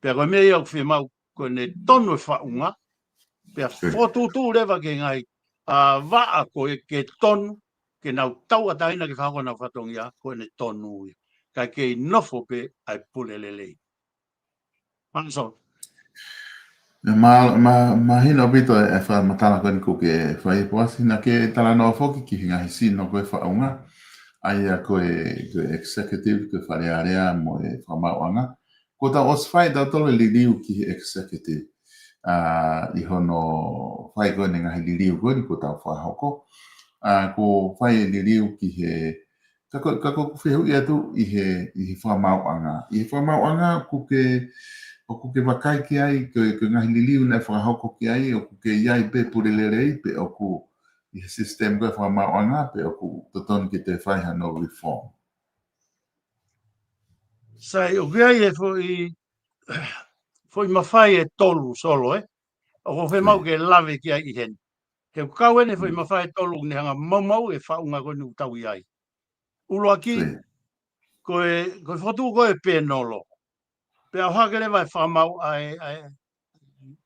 Pea koe mea iau fia mau koe ne tonu e whaunga, pea whotutu rewa ke ngai waa koe ke tonu, ke nau tau a taina ke whako nau whatongia, koe ne tonu ia. Kai kei nofo pe ai pule lelei. Manso. Ma hino bito e wha matala koe ni kuke e whai poasi na ke tala noa foki ki hinga hisi no koe whaunga. Ai a koe executive koe whare area mo e whamauanga. Ko ta os whai da tolo li liu ki executive. I hono whai koe ni ngahi li liu koe ni ko ta whahoko. Ko whai li liu ki he kako whihu i atu i he whamauanga. I he whamauanga kuke o kuke wakai ki ai ke ngahi li liu na whahoko ki ai o kuke iai pe purelere pe o ku i he system koe whamauanga pe o ku totonu ki te whai no reform. Sai, o kia i e foi mawhai e tolu solo, O ko mau ke lave ki ai i hen. He kauene foi mawhai tolu ni hanga mau e whaunga koe ni utau i ai. Ulo aki, koe whatu koe pēnolo. Pea hake lewa e whamau ai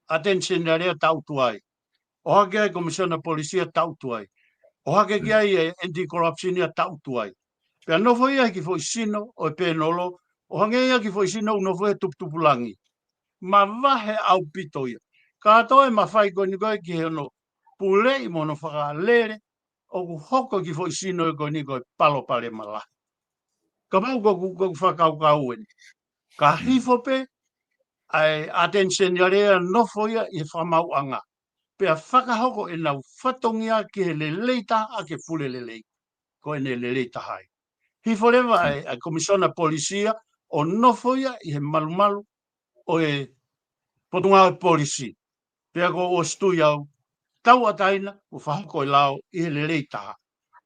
attention na rea tautu ai. O hake ai komisiona polisia tautu ai. O hake ki ai e anti-corruption ia tautu ai. Pea nofo ia ki foi sino o e pēnolo, o hange ia ki foi sino nofo e tupulangi. Ma vahe au pito ia. Ka atoe ma whai koe ni koe ki he ono pule i mono whakalere o ku hoko ki foi sino e koe ni koe palo pale mala. Ka mau koe whakaukau eni. Ka hifo pe ai attention ya rea nofo ia i whamau anga. Pea whakahoko e nau whatongia ki he le leita a ke pule le lei. Koe ne le leita hai. Hifo lewa ai komisiona polisia o nofo ia i he malu o e potunga o polisi. Pea ko o stui au tau ataina o whahako i lao i he le leita.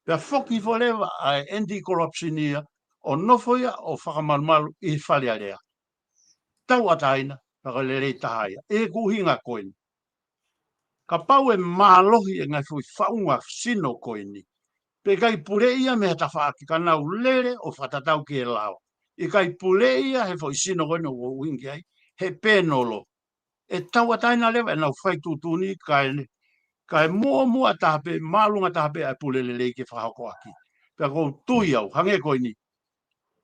Pea whoki hifo lewa ai anti-corruption ia o nofo ia o whakamalu i whale area. Tau ataina paka le leita haia. E kuhinga koini. Ka pau e mālohi e ngai fui whaunga sino koini. Pe kai pure ia me ta whaaki ka nau lere o whatatau ki e lao. I kai pure ia he fui sino koini o wingi ai. He pēnolo. E tau ataina lewa e nau whai tutuni kai mua tape, mālunga tape ai pule le leike whahako aki. Pea kou tui au, hange koini.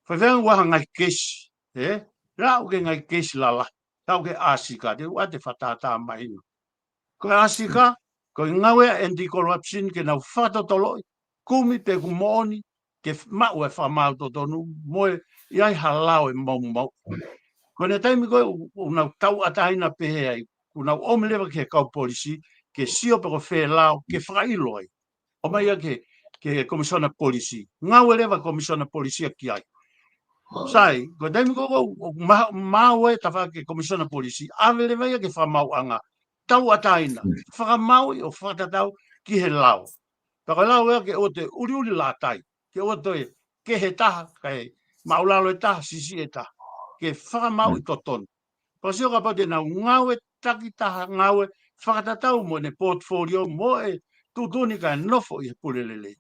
Whai whenga waha ngai kesi. Rau ke ngai kesi lala. Tau ke asika. Te wate whatata mahino. Ko asika, ko ngawe anti-corruption ke nau whatotoloi, kumi pe kumooni, ke mau e whamau totonu, moe iai halau e mau. Ko ne taimi koe, unau tau ataina pehe ai, unau omelewa ke kau polisi, ke sio pe ko whe lao, ke whakailo ai. O mai ke komisiona polisi. Ngawe lewa komisiona polisia ki ai. Sai, ko taimi koe, mau e tawa ke komisiona polisi, ave lewa ia ke whamau anga, tau ataina, whakamaui o whatatau ki he lau. Paka lau ea ke o te uri la tai, ke o te ke he taha, kai maulalo e taha, sisi e taha, ke whakamaui totonu. Pasio ka pate nau ngawe taki taha ngawe, whakatatau mo ne portfolio, mo e tutuni kai nofo i he pule lele.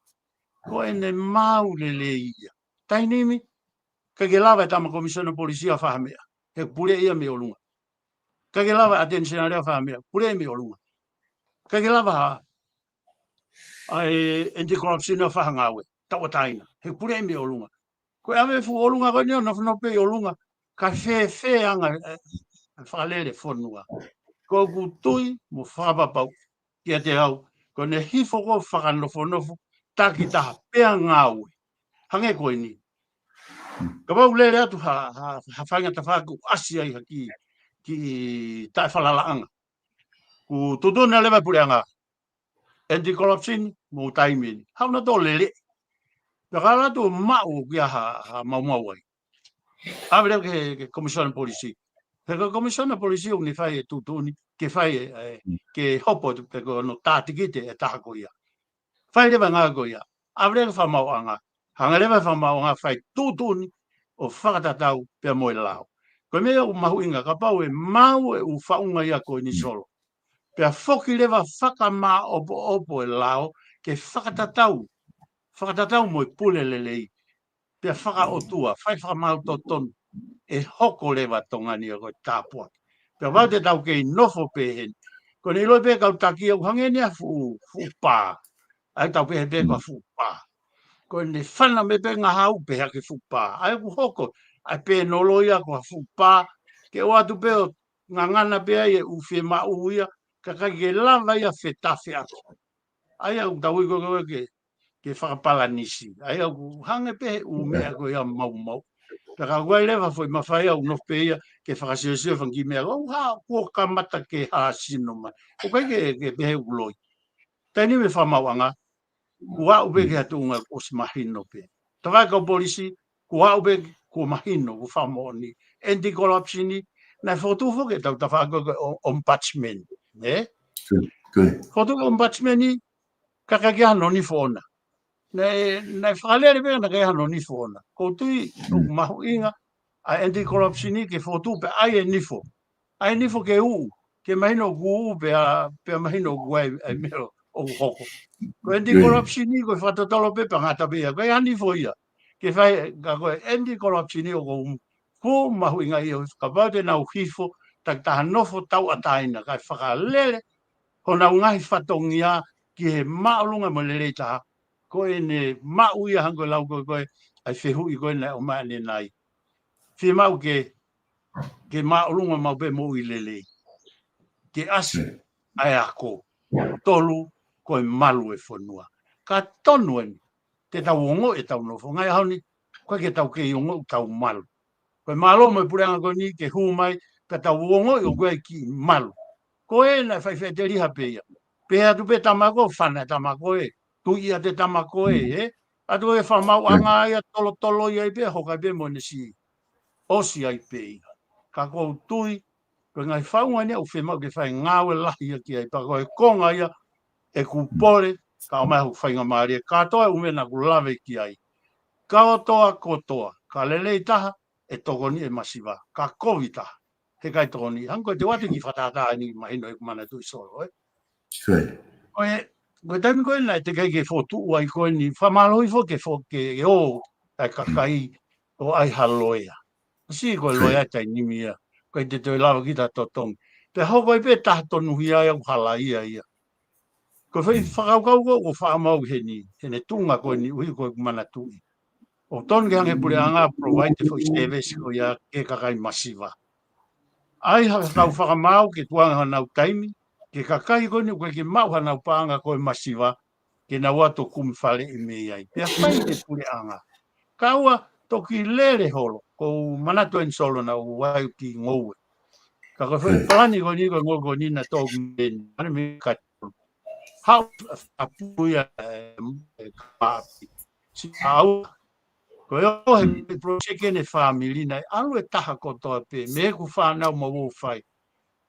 Ko e ne mau lele ia. Tainimi, ka ke lawa e tama komisiona polisia whahamea, he pule ia me olunga. Ka ke lawa attention a rea whahamea, pule me olunga. Ka ke lawa ai anti-corruption a whahangawe, tau taina, he pule me olunga. Ko ave fu olunga ko no no pe olunga ka fe anga whakalele whanua. Ko kutui mo whakapapau kia te au. Ko ne hifo ko whakanofo taki taha pea ngāue. Hange koe ni. Ka wau lere atu ha whainga ta whaku asi ai ki tai whalalaanga. Ku tutuna lewa pureanga. Anti-corruption mo taimini. Hau na tō lele. Pekala tu mau kia ha mau ai. Abre ke commission policy. Peko commission policy ni fai tutuni ke fai ke hopo peko no tātikite e tahako ia. Fai lewa ngā koia. Abre ke whamau anga. Hanga lewa whamau anga fai tutuni o whakatatau pia moe lao. Koe mea o mahu inga ka pau e mau e u whaunga ia koe ni solo. Pia whoki lewa whakamā opo e lao ke whakatatau. Whakatatau moe pule lelei. Pia whaka o tua, whai whakamau to tonu. E hoko lewa tongani a koe tāpua. Pia wau te tau kei nofo pehen. Ko ni loi pe kau taki au hangenia fu pā. Ai tau pehe pe kua fu pā. Ko ni whana me pe ngā hau peha ke fu pā. Ai ku hoko. Ai pe noloia kua fu pā. Ke o atu pe o ngangana pe ai e uwhi mau ia. Ka kai ke lava ia whetawhi ako. Ai au tau iko koe ke whakapala nisi. Ai au hange pehe u mea koe ia mau. Peka guai lewa foi mawhai au nof pe ia ke whakasio whangi mea. Au haa kua kamata ke haa sino mai. O kai ke pehe uloi. Taini me whamau anga. Kua ube ke atunga o si mahino pe. Tawai kau polisi. Kua ube kua mahino ku whamau ni. Anti-corruption ni. Nai whotufo ke tau tawhako ke ombudsman. Whotuka ombudsman ni. Kakake hano ni whona. Nai whakalere peka na kei hano ni whona. Koutui mahu inga. A anti-corruption ni ke whotupe ai e nifo. Ai nifo ke uu. Ke mahino ku uu pe mahino ku ai mero. O hoko. Ko anti-corruption ni koe whatatalo pepa ngata pia. Koe ani fo ia. Ke whai, ka koe anti-corruption ni o ko mahu inga ia. Ka waute nau hifo. Tak taha nofo tau ataina. Kai whakalele. Ko nau ngahi whatongia. Ki he maulunga mo lele taha. Koe ne mau ia hango lau koe. Ai whehu i koe nei o maane nai. Whi mau ke maulunga mau pe mo i lele. Ke asi. Ai ako. Tolu. Koe malu e whanua. Ka tonu eni, te tau ongo e tau nofo. Ngai hauni, koe ke tau ke ongo tau malu. Koe malo mo e pureanga koe ni ke humai, ka tau ongo i o koe ki malu. Koe na whai te riha peia. Pea tu pe tamako, whana tamako e. Tu ia te tamako e. Atu e whamau anga ia tolo ia i pea, hokai pe mo ne si. Osi ai peia. Ka kou tui, koe ngai whaunga ni au whemau ke whai ngāwe lahi ia ki ai. Pa koe konga ia, e kupore, ka o mai hu whainga maari, ka toa umena ku lawe ki ai. Ka o toa kotoa, ka lelei taha, e tokoni e masiwa, ka kovi taha, he kai tokoni. Hanko te wate ki whatata ni mahino e kumana tui solo, Koe taimi koe nai te kai ke whotu ua i koe ni, whamaloi fo ke o, ai kakai, o ai haloea. Si koe loea tai nimia, koe te toi lawa ki ta totongi. Pe hoko i pe taha tonu hi ai au hala ia. Ko whai whakaukau ko whaamau he ni, he ne tunga koe ni ui koe kumana tui. O tonu ke hange pureanga provide for service ko ia ke kakai masiva. Ai hau whakamau ke tuanga hanau taimi, ke kakai koe ni koe ke mau hanau paanga koe masiva, ke na wato kumi whale i mei ai. Pea whai te pureanga. Kaua toki lere holo, ko manatu en solo na wai ki ngoue. Ka koe whai palani koe ni koe ngō koe ni na tōku meni, ane me kati. How apuia kapi si au ko yo he project ne family na alu e taha ko to pe me ku fa na mo wo fai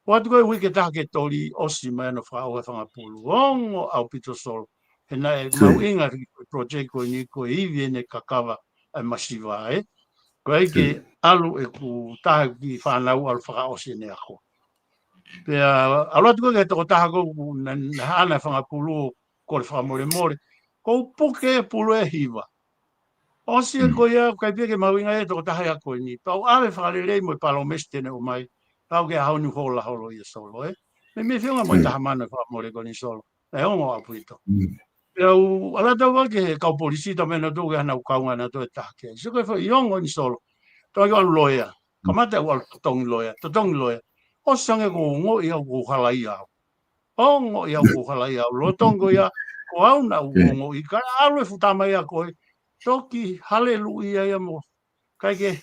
what go we get taha ke tori osi man of our fanga pulu ongo au pito sol e na mau inga project ko ni ko i viene kakava a masiva ko ke alu e ku taha ki fa na au fa osi ne ako Pea, aloa tuko ke toko taha ko na hana whanga pulu ko le whakamore. Ko puke pulu e hiwa. O sia ko ia, kai pia ke mawinga e toko taha ia koe ni. Pau awe whakalelei mo i palo mestene o mai. Pau ke haunu hola holo ia solo, Me whiunga mo i taha mana whakamore ko ni solo. E ongo apu ito. Eu ala tau wa ke kau polisi ta mena tu ga na kaunga na to ta ke. So ko yong on solo. To yo loya. Kamata wa tong loya. To tong loya. O sange ko ngo ia ko hala ia. O ngo ia ko hala ia. Lo tongo ia ko au na ngo i ka alo futa mai a ko. Toki haleluia ia mo. Kai ke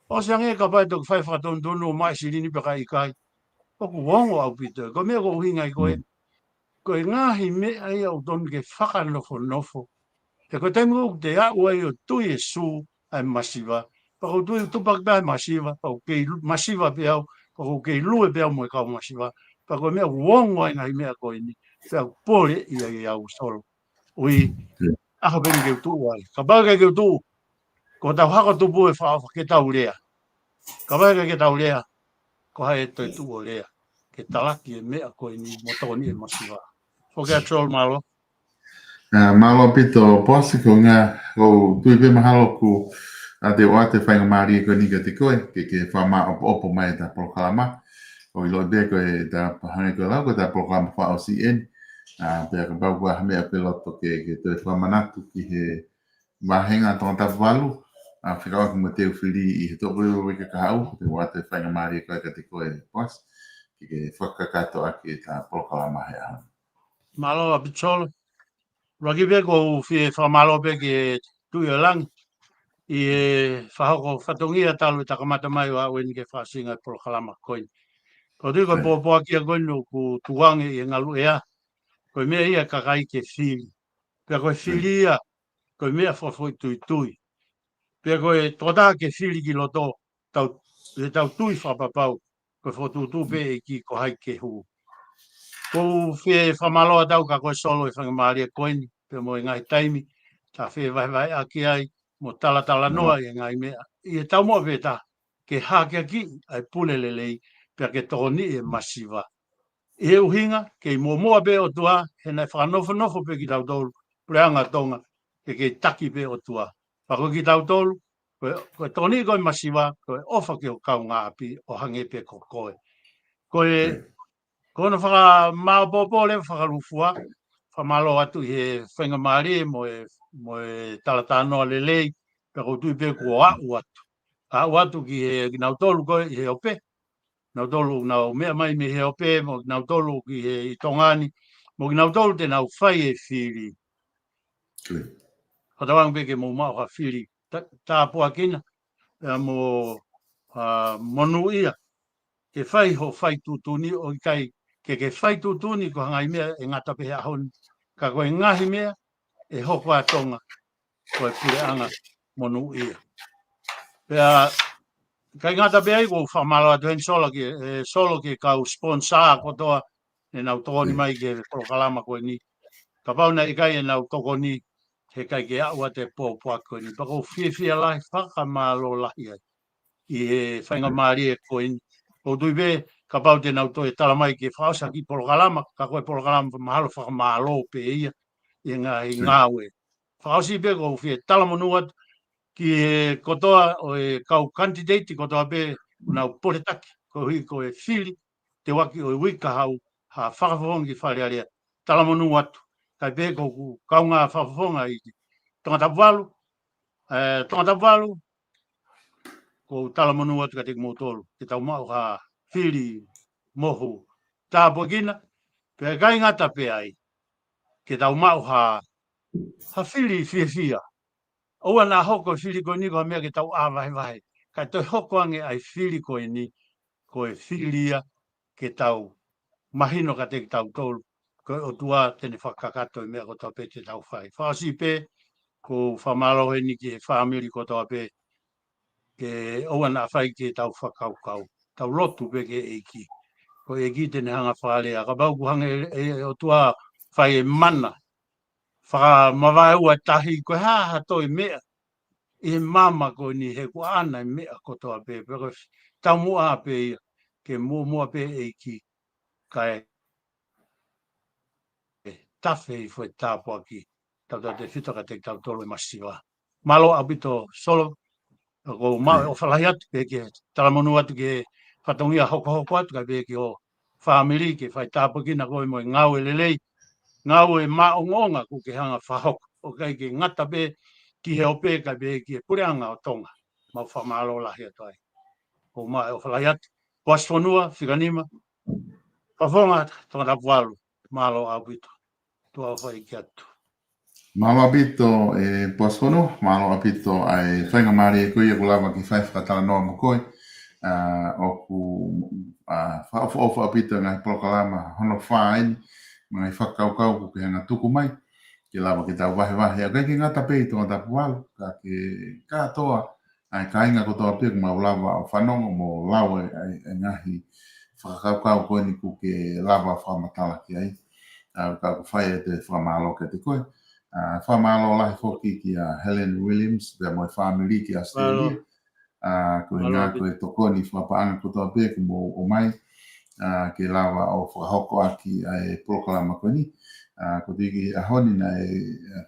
o sange ka pa to fai fa ton no mai silini pe kai kai. O ko wongo au pito. Ko me ko hinga ko ko ngahi me ai au don ke whaka nofo. Te ko taimu te a ua i o tui e su ai masiva. Pako tui tupak pia masiva. Pako kei masiva pia au. Pako kei lue pia mo i kau masiva. Pako mea wongo ai ngahi mea ko ini. Pia pole ia i au solo. Ui, aha peni keu tu ai. Ka baka keu tu. Ko tau haka tupu e whaafa ke tau lea. Ka baka ke tau lea. Ko hae toi tu o lea. Ke talaki e mea ko ini motoni e masiva. Foke a trol malo. Malo pito posi ko nga o tui pe mahalo ku a te oate whainga maari ko nika te koe ke whama opo mai ta proklama o i lo de ko e ta pahane ko lau ko ta proklama wha o CN pia ka bau kua hamea peloto ke te whamanatu ki he mahenga tonga ta walu a whikawa ki mo teo whiri i he toko i wika ka hau te oate whainga maari ko ka te koe pos ke whakakato aki ta proklama he aha. Malo a picholo. Raki pe ko fie whamalo pe ke tui o lang. I e whahoko whatongia talu takamata mai wa wen ke whasinga proklama koin. Ko tui ko pōpōa kia koinu ku tuange i ngalu ea. Ko mea ia kakai ke whiri. Pea koe whiri ia, ko mea whawhoi tui tui. Pea koe tōtā ke whiri ki loto, tau tui whapapau. Koe whotutu pe e ki ko hai ke hu. Ko whie whamaloa tau ka koe solo e whangamaaria koini. Pea mo e ngai taimi. Ta whie vai a ki ai. Mo tala noa i ngai mea. I e tau mo peta. Ke hake ki ai pulele lei. Pea ke tōni e masiva. I he uhinga, ke i mua pe o tua. He nei whanofo pe ki tau tolu. Preanga tonga. Ke taki pe o tua. Pako ki tau tolu. Koe tōni koe masiva. Koe ofa ke o kau ngā api. O hange pe ko koe. Koe na whaka maa pōpō le whakarufua. Whamalo atu he whenga maari mo e talatanoa le lei. Peko tui pe ko au atu. Au atu ki he nau tolu koe i he ope. Nau tolu nau mea mai me he ope. Mo nau tolu ki he i tongani. Mo nau tolu te nau whai e whiri. Hatawang peke mo mao ha whiri. Tā pua kina. Mo monu ia. Ke whai ho whai tutuni o i kai. Ke whai tutuni ko hangai mea e ngata pehe ahoni. Ka koe ngahi mea e hoko a tonga. Koe pure anga monu ia. Pea kai ngata pehe ko whamalo atu hen solo ke kau sponsor kotoa e nau tokoni mai ke prokalama koe ni. Ka pauna i kai e nau tokoni he kai ke aua te pōpua koe ni. Pako whiwhia lai whakamalo lahi ai. I he whainga maari e koe ni. O tui pe ka pau te nau toi tala mai ke whaosa ki prokalama. Ka koe prokalama mahalo whakamalo pe ia. I ngā ue. Whaosi pe ko whie tala monuat ki e kotoa o e kau candidate kotoa pe nau poretaki. Ko hui ko e whiri te waki o e wika hau ha whakawhongi wharearea. Tala monuat. Kai pe ko kaunga whakawhonga i tangata walu. Tangata walu. Ko tala monuat ka te motolu. Ke tau mau ha whiri mohu. Tā pokina. Pe kai ngata pe ai. Ke tau mau ha whiri whia. Oua nā hoko whiri koe ni koe mea ke tau āwahi. Kai toi hoko ange ai whiri koe ni. Koe whiria ke tau mahino ka te tau tolu. Koe o tua tene whakakato i mea ko tau pe te tau whai. Whaasi pe ko whamalo he ni ki he whamiri ko tau pe. Ke oua nā whai ke tau whakaukau. Tau lotu pe ke eiki. Ko eiki tene hanga whalea. Ka bau kuhange o tua whai e mana. Whaka mawai ua tahi koe haha toi mea. I mama ko ni he kua ana mea kotoa pe. Pero tau mua pe ia. Ke mua pe eiki. Kai tafe i fwe tāpua ki. Tau te whitaka te tau tolo e masiwa. Malo abito solo. Ko mau o whalahi atu pe ke talamonu atu ke whatongia hoko atu kai pe ke o whamiri ke whai tāpua ki na koe mo ngau e lelei. ngau e maongonga ku ke hanga whahok o kai ke ngata be ki he ope ka be ki e pureanga o tonga ma whamalo lahi atai. Ko ma o whalaiat, was whanua, whiganima, whawhonga tonga walu, malo awito, tua whai ki atu. Malo apito e posfono, malo apito ai whainga mare e koe e kulawa ki whai whakatala noa mo koe. O ku whaofa apito ngai prokalama hono whaini, ngai whakaukau ku ke hanga tuku mai. Ki lawa ki tau wahe wahe. A kai ki ngata pei tonga tapu walu, ka ke katoa ai kainga ko toa pia kuma ulawa o whanongo mo lawa ai ngahi whakaukau koe ni ku ke lawa whamatala ki ai. Ka ku whai e te whamalo ke te koe. Whamalo lahi whoki ki a Helen Williams, pia moi family ki Australia. Ko ngā koe tokoni whapaanga ko toa pia mo o mai. Ke lawa o whakahoko aki ai prokalama koe ni. Ko tiki a honi na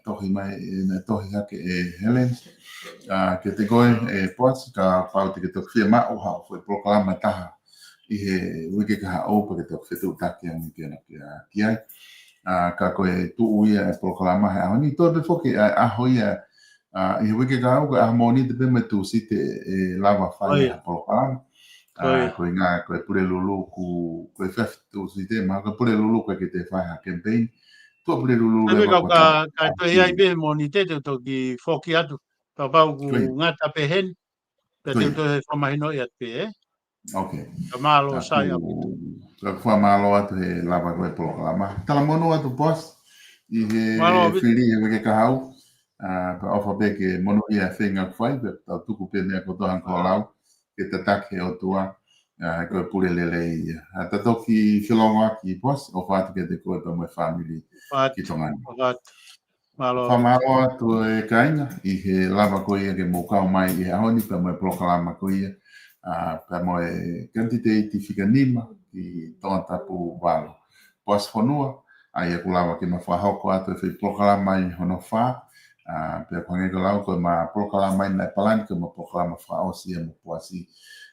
tohi mai, na tohi hake e Helen. Ke te koe e poas, ka pau te ke toki whia mao hao fwe prokalama taha. I he wike ka haopa ke toki whetu taki angi kia na ki ai. Ka koe tuu ia e prokalama he ahoni. Tō te whoki aho ia i he wike ka au, ka aho moni te peme tu si te lawa whai ha prokalama. Koe ngā koe pure lulu ku koe whewhitu si te maa, koe pure lulu koe ke te whai ha campaign. Tua pure lulu Ebe lewa ka tohi ai be mo ni te toki whoki atu, ka pau ku ngata pe hen, pe te tohi whamahino i atu pe, eh? Ok. Ka malo sai apito. Ka kua malo atu he lawa koe prokalama. Tala mono atu pos, i he whiri he wike ka hau. Ka ofa pe ke mono ia whenga kwhai, pe tau tuku pe mea ko tohan ko lau, ke te take o tua, koe pure lele ia. Ta toki whilongo aki pos, o whātu ke te koe pa moe family ki tongani. Whamalo atu e kainga, i he lava koe ia ke mokau mai i he ahoni, pa moe prokalama koe ia, pa moe kantiteiti whikanima i tonga tapu walo. Pos whanua, ai e kulawa ke mawhahoko atu e whi prokalama i hono whaa, pia kwange ko lau koe ma prokalama i nai palani ke ma prokalama whaosi e mo puasi.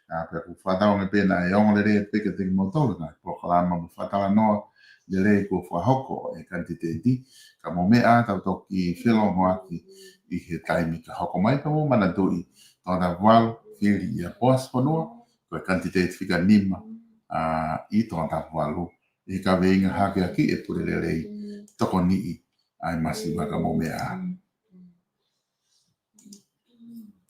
Pia ku whatau me pēna e ongole rea peke te motolo ngai prokalama mo whatala noa le rei ko whahoko e kantiteiti. Ka mo mea tau toki whilongo aki i he taimi ka hoko mai ka mo mana tui. Tōna walu, whiri i a pos whanua, koe kantiteiti whika nima i tōna walu. I ka veinga hake aki e pure le rei toko nii ai masi waka mo mea.